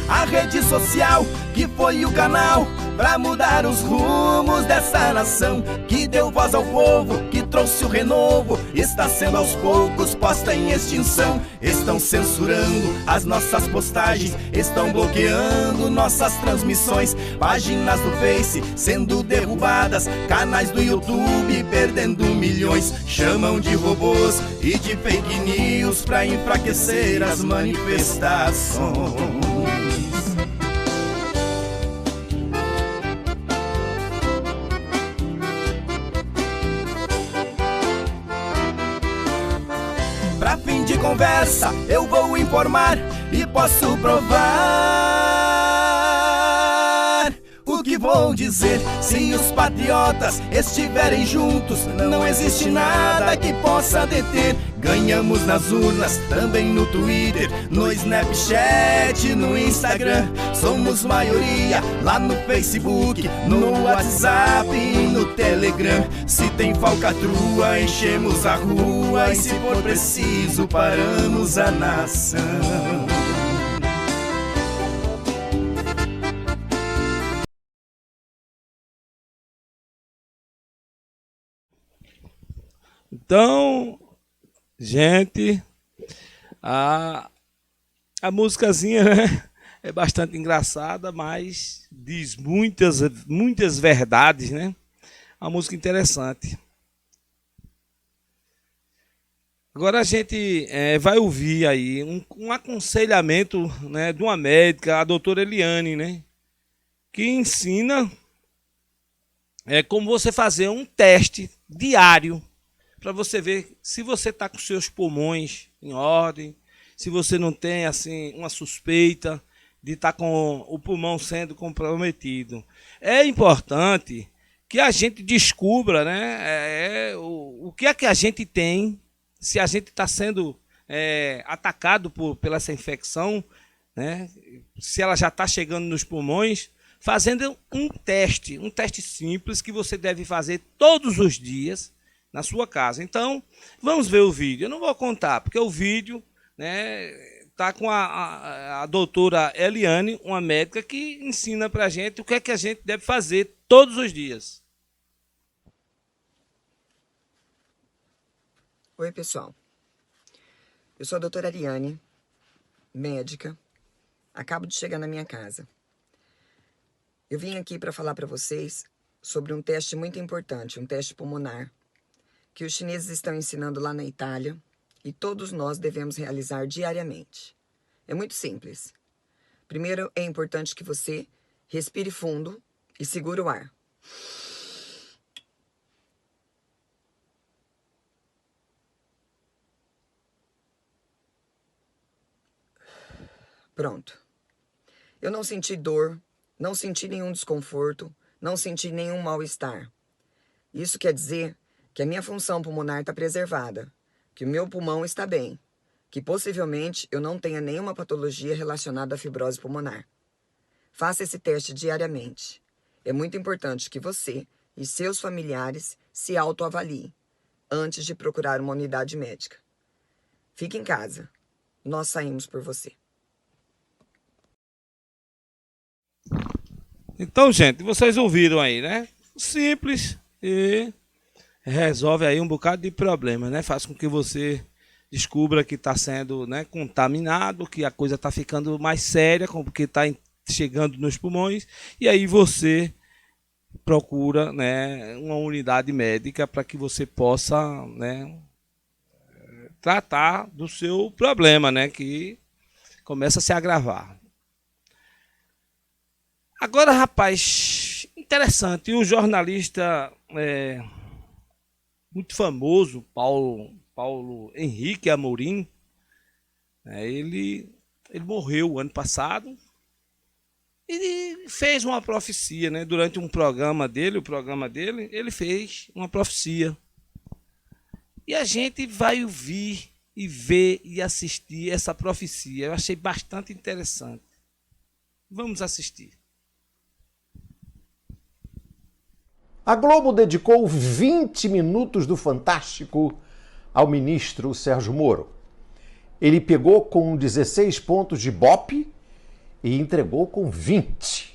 A rede social, que foi o canal pra mudar os rumos dessa nação, que deu voz ao povo, que trouxe o renovo, está sendo aos poucos posta em extinção. Estão censurando as nossas postagens, estão bloqueando nossas transmissões. Páginas do Face sendo derrubadas, canais do YouTube perdendo milhões. Chamam de robôs e de fake news pra enfraquecer as manifestações. Pra fim de conversa, eu vou informar e posso provar o que vou dizer. Se os patriotas estiverem juntos, não existe nada que possa deter. Ganhamos nas urnas, também no Twitter, no Snapchat, no Instagram. Somos maioria lá no Facebook, no WhatsApp e no Telegram. Se tem falcatrua, enchemos a rua e se for preciso, paramos a nação.
Então, gente, a musicazinha, né, é bastante engraçada, mas diz muitas verdades, né? Uma música interessante. Agora a gente vai ouvir aí um aconselhamento, né, de uma médica, a doutora Eliane, né, que ensina como você fazer um teste diário para você ver se você está com seus pulmões em ordem, se você não tem assim uma suspeita de estar com o pulmão sendo comprometido. É importante que a gente descubra, né, o que é que a gente tem, se a gente está sendo atacado pela essa infecção, né, se ela já está chegando nos pulmões, fazendo um teste simples que você deve fazer todos os dias na sua casa. Então, vamos ver o vídeo. Eu não vou contar, porque o vídeo, né, tá com a doutora Eliane, uma médica que ensina para a gente o que é que a gente deve fazer todos os dias.
Oi, pessoal. Eu sou a doutora Ariane, médica. Acabo de chegar na minha casa. Eu vim aqui para falar para vocês sobre um teste muito importante, um teste pulmonar, que os chineses estão ensinando lá na Itália e todos nós devemos realizar diariamente. É muito simples. Primeiro, é importante que você respire fundo e segure o ar. Pronto. Eu não senti dor, não senti nenhum desconforto, não senti nenhum mal-estar. Isso quer dizer que a minha função pulmonar está preservada, que o meu pulmão está bem, que possivelmente eu não tenha nenhuma patologia relacionada à fibrose pulmonar. Faça esse teste diariamente. É muito importante que você e seus familiares se autoavaliem antes de procurar uma unidade médica. Fique em casa. Nós saímos por você.
Então, gente, vocês ouviram aí, né? Simples e resolve aí um bocado de problemas, né? Faz com que você descubra que está sendo, né, contaminado, que a coisa está ficando mais séria, porque está chegando nos pulmões, e aí você procura, né, uma unidade médica para que você possa, né, tratar do seu problema, né, que começa a se agravar. Agora, rapaz, interessante, e o jornalista muito famoso, Paulo Henrique Amorim, ele morreu ano passado e fez uma profecia, né? Durante o programa dele, ele fez uma profecia. E a gente vai ouvir e ver e assistir essa profecia. Eu achei bastante interessante. Vamos assistir.
A Globo dedicou 20 minutos do Fantástico ao ministro Sérgio Moro. Ele pegou com 16 pontos de Ibope e entregou com 20.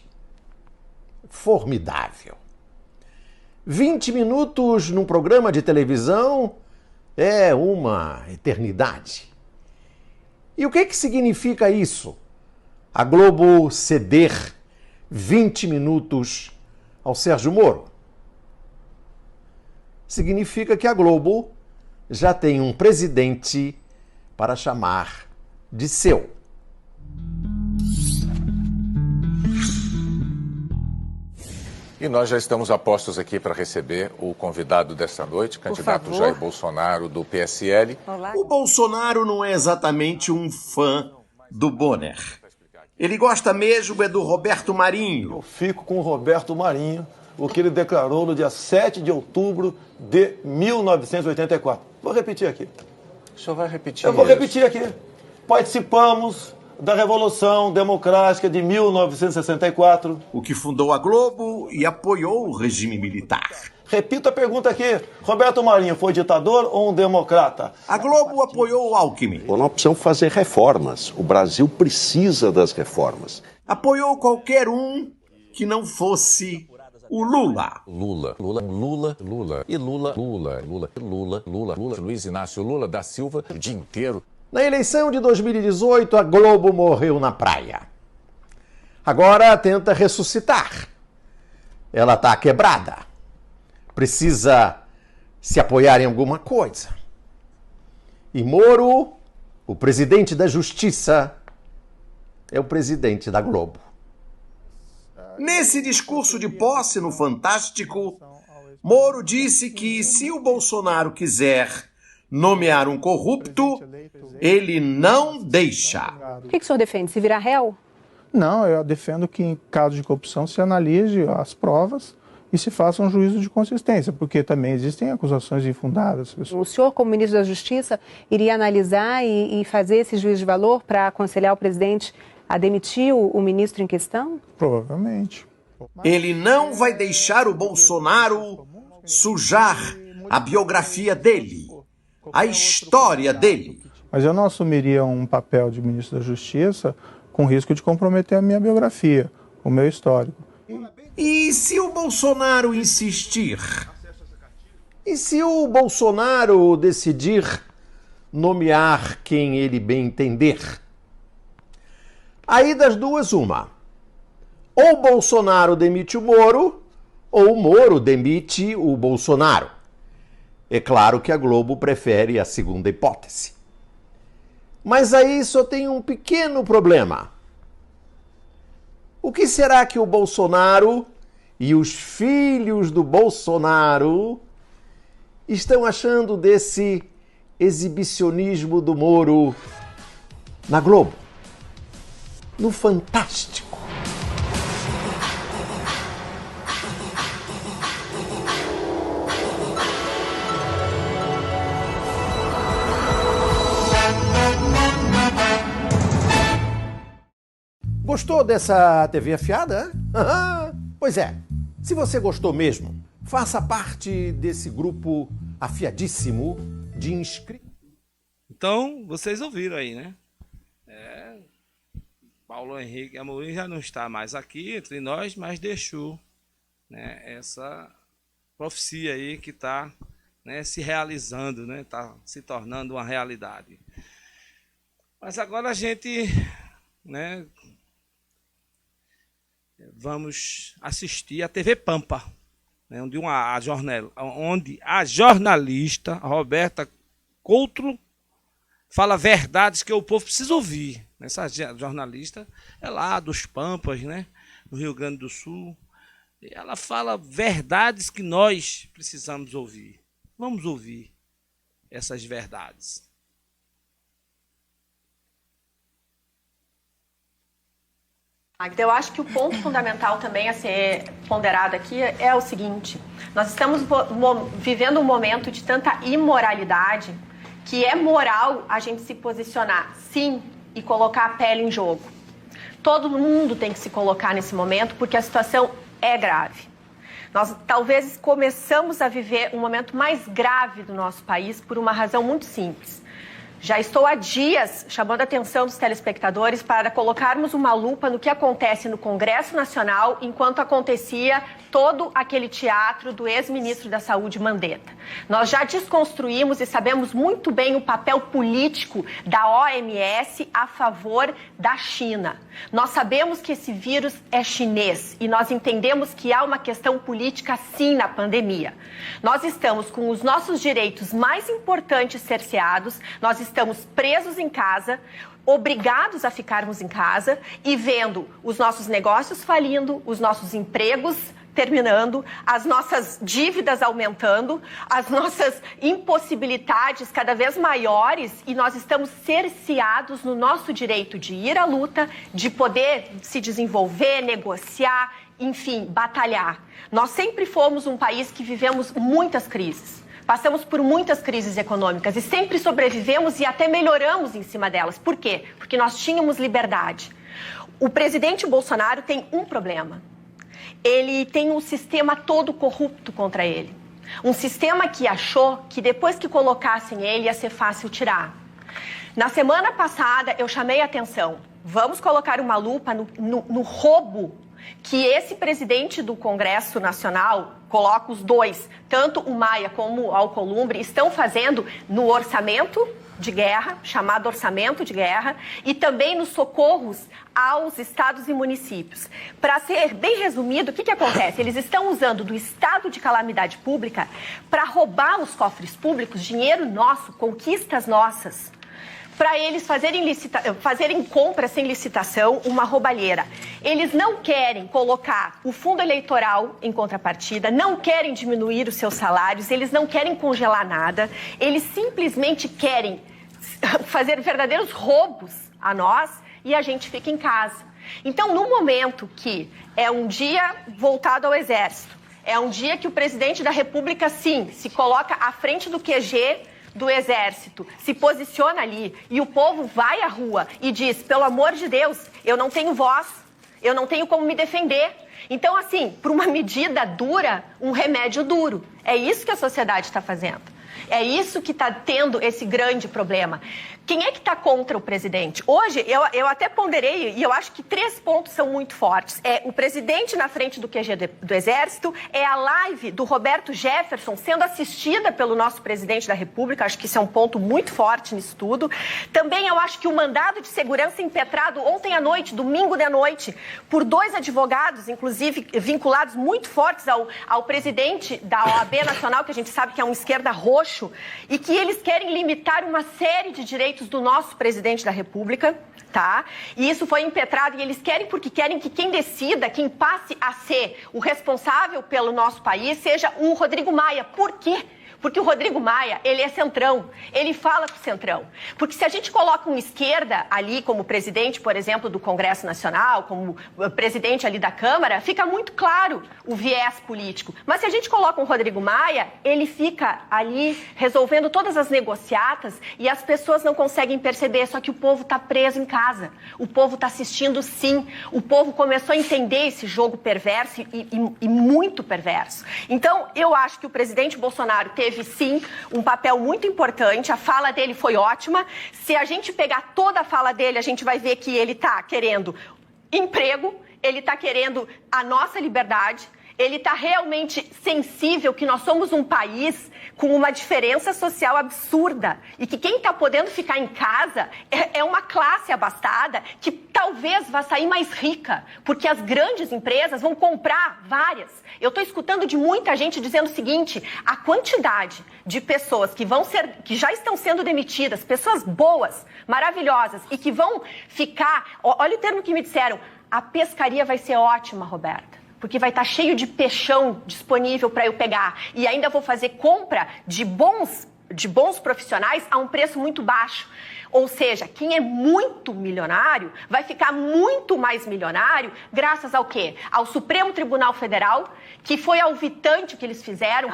Formidável. 20 minutos num programa de televisão é uma eternidade. E o que significa isso? A Globo ceder 20 minutos ao Sérgio Moro? Significa que a Globo já tem um presidente para chamar de seu.
E nós já estamos a postos aqui para receber o convidado desta noite, candidato Jair Bolsonaro, do PSL.
Olá. O Bolsonaro não é exatamente um fã do Bonner. Ele gosta mesmo é do Roberto Marinho.
Eu fico com o Roberto Marinho, o que ele declarou no dia 7 de outubro de 1984. Vou repetir aqui.
O senhor vai repetir?
Eu vou repetir aqui. Participamos da Revolução Democrática de 1964.
O que fundou a Globo e apoiou o regime militar.
Repito a pergunta aqui. Roberto Marinho foi ditador ou um democrata?
A Globo apoiou o Alckmin.
Nós precisamos fazer reformas. O Brasil precisa das reformas.
Apoiou qualquer um que não fosse o Lula.
Lula. Luiz Inácio Lula da Silva o dia inteiro.
Na eleição de 2018, a Globo morreu na praia. Agora tenta ressuscitar. Ela está quebrada. Precisa se apoiar em alguma coisa. E Moro, o presidente da Justiça, é o presidente da Globo.
Nesse discurso de posse no Fantástico, Moro disse que se o Bolsonaro quiser nomear um corrupto, ele não deixa.
O que o senhor defende? Se virar réu?
Não, eu defendo que em caso de corrupção se analise as provas e se faça um juízo de consistência, porque também existem acusações infundadas.
O senhor, como ministro da Justiça, iria analisar e fazer esse juízo de valor para aconselhar o presidente a demitir o ministro em questão?
Provavelmente.
Ele não vai deixar o Bolsonaro sujar a biografia dele, a história dele.
Mas eu não assumiria um papel de ministro da Justiça com risco de comprometer a minha biografia, o meu histórico.
E se o Bolsonaro insistir?
E se o Bolsonaro decidir nomear quem ele bem entender? Aí das duas, uma. Ou Bolsonaro demite o Moro, ou o Moro demite o Bolsonaro. É claro que a Globo prefere a segunda hipótese. Mas aí só tem um pequeno problema. O que será que o Bolsonaro e os filhos do Bolsonaro estão achando desse exibicionismo do Moro na Globo, no Fantástico? Gostou dessa TV afiada? Pois é, se você gostou mesmo, faça parte desse grupo afiadíssimo de inscritos.
Então, vocês ouviram aí, né? Paulo Henrique Amorim já não está mais aqui entre nós, mas deixou, né, essa profecia aí que está, né, se realizando, né, está se tornando uma realidade. Mas agora a gente, né, vamos assistir a TV Pampa, né, onde a jornalista Roberta Couto fala verdades que o povo precisa ouvir. Essa jornalista é lá dos Pampas, né, no Rio Grande do Sul. E ela fala verdades que nós precisamos ouvir. Vamos ouvir essas verdades.
Eu acho que o ponto fundamental também a ser ponderado aqui é o seguinte: nós estamos vivendo um momento de tanta imoralidade que é moral a gente se posicionar, sim, e colocar a pele em jogo. Todo mundo tem que se colocar nesse momento porque a situação é grave. Nós talvez começamos a viver um momento mais grave do nosso país por uma razão muito simples. Já estou há dias chamando a atenção dos telespectadores para colocarmos uma lupa no que acontece no Congresso Nacional enquanto acontecia todo aquele teatro do ex-ministro da Saúde, Mandetta. Nós já desconstruímos e sabemos muito bem o papel político da OMS a favor da China. Nós sabemos que esse vírus é chinês e nós entendemos que há uma questão política sim na pandemia. Nós estamos com os nossos direitos mais importantes cerceados, nós estamos presos em casa, obrigados a ficarmos em casa e vendo os nossos negócios falindo, os nossos empregos terminando, as nossas dívidas aumentando, as nossas impossibilidades cada vez maiores e nós estamos cerceados no nosso direito de ir à luta, de poder se desenvolver, negociar, enfim, batalhar. Nós sempre fomos um país que vivemos muitas crises. Passamos por muitas crises econômicas e sempre sobrevivemos e até melhoramos em cima delas. Por quê? Porque nós tínhamos liberdade. O presidente Bolsonaro tem um problema. Ele tem um sistema todo corrupto contra ele. Um sistema que achou que depois que colocassem ele ia ser fácil tirar. Na semana passada eu chamei a atenção. Vamos colocar uma lupa no roubo que esse presidente do Congresso Nacional, coloca os dois, tanto o Maia como o Alcolumbre, estão fazendo no orçamento de guerra, chamado orçamento de guerra, e também nos socorros aos estados e municípios. Para ser bem resumido, o que acontece? Eles estão usando do estado de calamidade pública para roubar os cofres públicos, dinheiro nosso, conquistas nossas, para eles fazerem compras sem licitação, uma roubalheira. Eles não querem colocar o fundo eleitoral em contrapartida, não querem diminuir os seus salários, eles não querem congelar nada, eles simplesmente querem fazer verdadeiros roubos a nós e a gente fica em casa. Então, no momento que é um dia voltado ao Exército, é um dia que o presidente da República, sim, se coloca à frente do QG do Exército, se posiciona ali e o povo vai à rua e diz, pelo amor de Deus, eu não tenho voz, eu não tenho como me defender. Então, assim, por uma medida dura, um remédio duro. É isso que a sociedade está fazendo. É isso que está tendo esse grande problema. Quem é que está contra o presidente? Hoje, eu até ponderei, e eu acho que 3 pontos são muito fortes. É o presidente na frente do QG do Exército, é a live do Roberto Jefferson sendo assistida pelo nosso presidente da República, acho que isso é um ponto muito forte nisso tudo. Também eu acho que o mandado de segurança impetrado ontem à noite, domingo de noite, por 2 advogados, inclusive vinculados muito fortes ao presidente da OAB Nacional, que a gente sabe que é um esquerda roxo, e que eles querem limitar uma série de direitos do nosso presidente da República, tá? E isso foi impetrado e eles querem porque querem que quem decida, quem passe a ser o responsável pelo nosso país, seja o Rodrigo Maia. Por quê? Porque o Rodrigo Maia, ele é centrão, ele fala com o centrão. Porque se a gente coloca uma esquerda ali como presidente, por exemplo, do Congresso Nacional, como presidente ali da Câmara, fica muito claro o viés político. Mas se a gente coloca um Rodrigo Maia, ele fica ali resolvendo todas as negociatas e as pessoas não conseguem perceber, só que o povo está preso em casa. O povo está assistindo sim. O povo começou a entender esse jogo perverso e muito perverso. Então, eu acho que o presidente Bolsonaro teve sim um papel muito importante, a fala dele foi ótima. Se a gente pegar toda a fala dele, a gente vai ver que ele está querendo emprego, ele está querendo a nossa liberdade, ele está realmente sensível que nós somos um país com uma diferença social absurda e que quem está podendo ficar em casa é uma classe abastada que talvez vá sair mais rica, porque as grandes empresas vão comprar várias. Eu estou escutando de muita gente dizendo o seguinte: a quantidade de pessoas que já estão sendo demitidas, pessoas boas, maravilhosas e que vão ficar, olha o termo que me disseram, a pescaria vai ser ótima, Roberta. Porque vai estar cheio de peixão disponível para eu pegar. E ainda vou fazer compra de bons profissionais a um preço muito baixo. Ou seja, quem é muito milionário vai ficar muito mais milionário graças ao quê? Ao Supremo Tribunal Federal, que foi aviltante o que eles fizeram.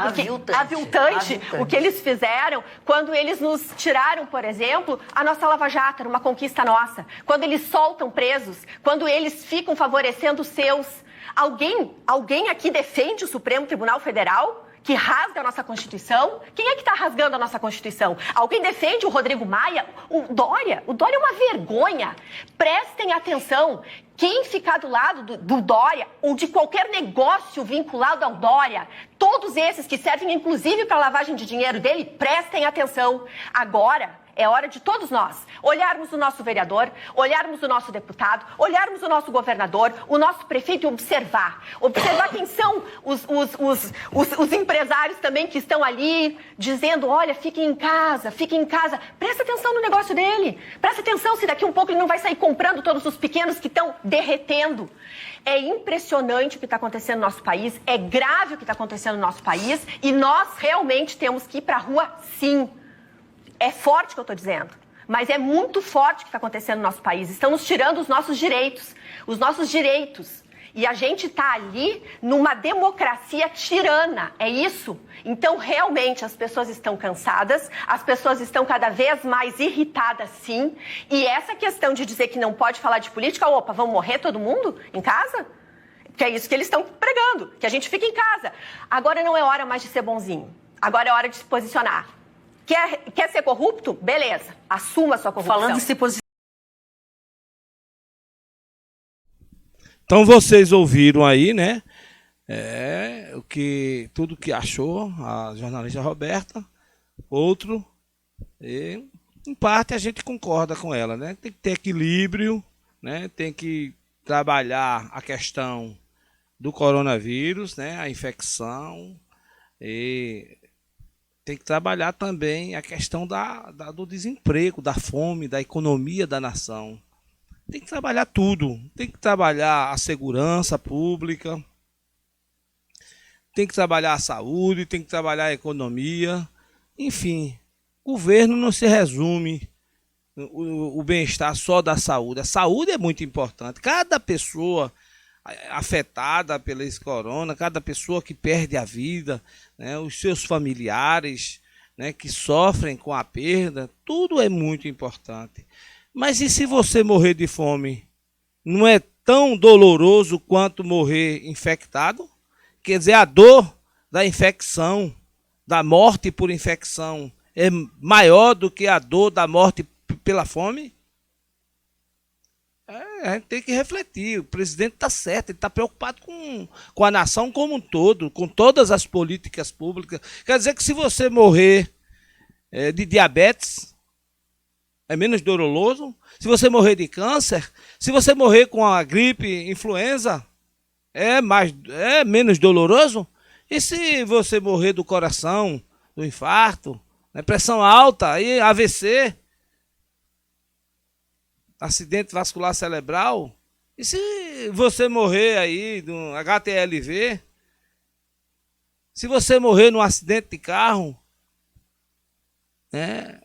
Aviltante o que eles fizeram quando eles nos tiraram, por exemplo, a nossa Lava Jato, era uma conquista nossa. Quando eles soltam presos, quando eles ficam favorecendo os seus. Alguém aqui defende o Supremo Tribunal Federal, que rasga a nossa Constituição? Quem é que está rasgando a nossa Constituição? Alguém defende o Rodrigo Maia? O Dória? O Dória é uma vergonha. Prestem atenção. Quem ficar do lado do Dória ou de qualquer negócio vinculado ao Dória, todos esses que servem inclusive para a lavagem de dinheiro dele, prestem atenção. Agora é hora de todos nós olharmos o nosso vereador, olharmos o nosso deputado, olharmos o nosso governador, o nosso prefeito e observar quem são os empresários também que estão ali dizendo, olha, fiquem em casa. Presta atenção no negócio dele. Presta atenção se daqui um pouco ele não vai sair comprando todos os pequenos que estão derretendo. É impressionante o que está acontecendo no nosso país, é grave o que está acontecendo no nosso país e nós realmente temos que ir para a rua sim. É forte o que eu estou dizendo, mas é muito forte o que está acontecendo no nosso país. Estão nos tirando os nossos direitos. E a gente está ali numa democracia tirana, é isso? Então, realmente, as pessoas estão cansadas, as pessoas estão cada vez mais irritadas, sim. E essa questão de dizer que não pode falar de política, opa, vão morrer todo mundo em casa? Que é isso que eles estão pregando, que a gente fica em casa. Agora não é hora mais de ser bonzinho, agora é hora de se posicionar. Quer ser corrupto? Beleza, assuma a sua corrupção.
Falando em se posicionar. Então vocês ouviram aí, né? Tudo que achou a jornalista Roberta. Outro, em parte a gente concorda com ela, né? Tem que ter equilíbrio, né? Tem que trabalhar a questão do coronavírus, né? A infecção e tem que trabalhar também a questão do desemprego, da fome, da economia da nação. Tem que trabalhar tudo. Tem que trabalhar a segurança pública, tem que trabalhar a saúde, tem que trabalhar a economia. Enfim, o governo não se resume o bem-estar só da saúde. A saúde é muito importante. Cada pessoa afetada pelo corona, cada pessoa que perde a vida, né, os seus familiares, né, que sofrem com a perda, tudo é muito importante. Mas e se você morrer de fome? Não é tão doloroso quanto morrer infectado? Quer dizer, a dor da infecção da morte por infecção é maior do que a dor da morte pela fome? A gente tem que refletir. O presidente está certo, ele está preocupado com a nação como um todo, com todas as políticas públicas. Quer dizer que se você morrer de diabetes, é menos doloroso. Se você morrer de câncer, se você morrer com a gripe, influenza, é menos doloroso. E se você morrer do coração, do infarto, pressão alta, aí AVC, acidente vascular cerebral, e se você morrer aí do HTLV, se você morrer num acidente de carro,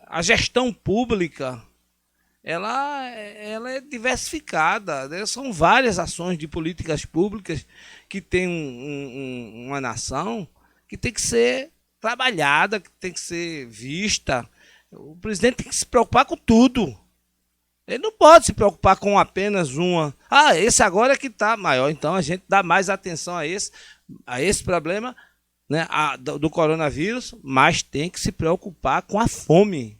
a gestão pública, ela é diversificada, né? São várias ações de políticas públicas que tem uma nação que tem que ser trabalhada, que tem que ser vista. O presidente tem que se preocupar com tudo. Ele não pode se preocupar com apenas uma. Esse agora é que está maior. Então a gente dá mais atenção a esse problema, né, do coronavírus, mas tem que se preocupar com a fome,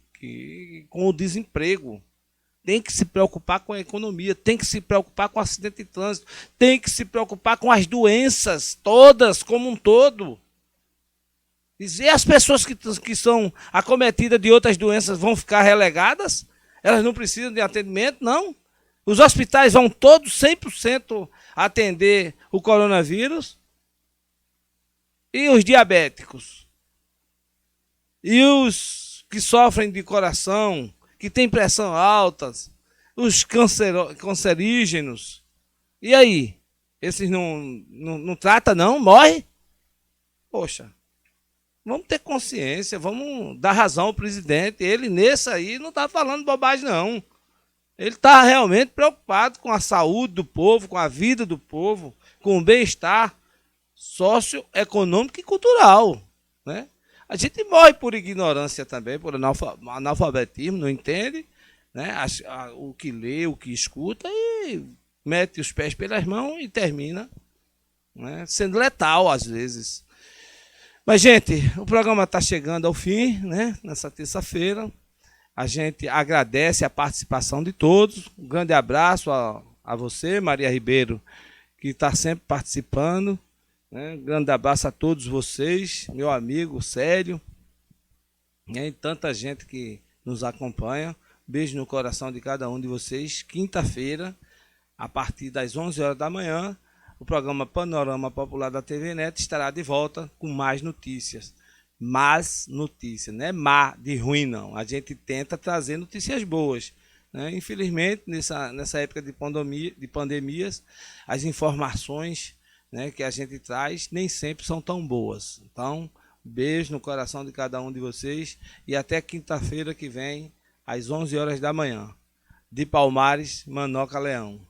com o desemprego. Tem que se preocupar com a economia, tem que se preocupar com o acidente de trânsito, tem que se preocupar com as doenças, todas como um todo. E as pessoas que são acometidas de outras doenças vão ficar relegadas? Elas não precisam de atendimento? Não. Os hospitais vão todos 100% atender o coronavírus. E os diabéticos? E os que sofrem de coração, que têm pressão alta, os cancerígenos? E aí? Esses não tratam, não? Morre? Poxa. Vamos ter consciência, vamos dar razão ao presidente. Ele, nesse aí, não está falando bobagem, não. Ele está realmente preocupado com a saúde do povo, com a vida do povo, com o bem-estar socioeconômico e cultural, né? A gente morre por ignorância também, por analfabetismo, não entende, né? O que lê, o que escuta, e mete os pés pelas mãos e termina, né, sendo letal às vezes. Mas, gente, o programa está chegando ao fim, né? Nessa terça-feira. A gente agradece a participação de todos. Um grande abraço a você, Maria Ribeiro, que está sempre participando, né? Um grande abraço a todos vocês, meu amigo Célio, né? E tanta gente que nos acompanha. Beijo no coração de cada um de vocês. Quinta-feira, a partir das 11 horas da manhã, o programa Panorama Popular da TV Net estará de volta com mais notícias. Más notícias, não é má de ruim, não. A gente tenta trazer notícias boas, né? Infelizmente, nessa época de pandemias, as informações, né, que a gente traz nem sempre são tão boas. Então, beijo no coração de cada um de vocês e até quinta-feira que vem, às 11 horas da manhã. De Palmares, Manoca Leão.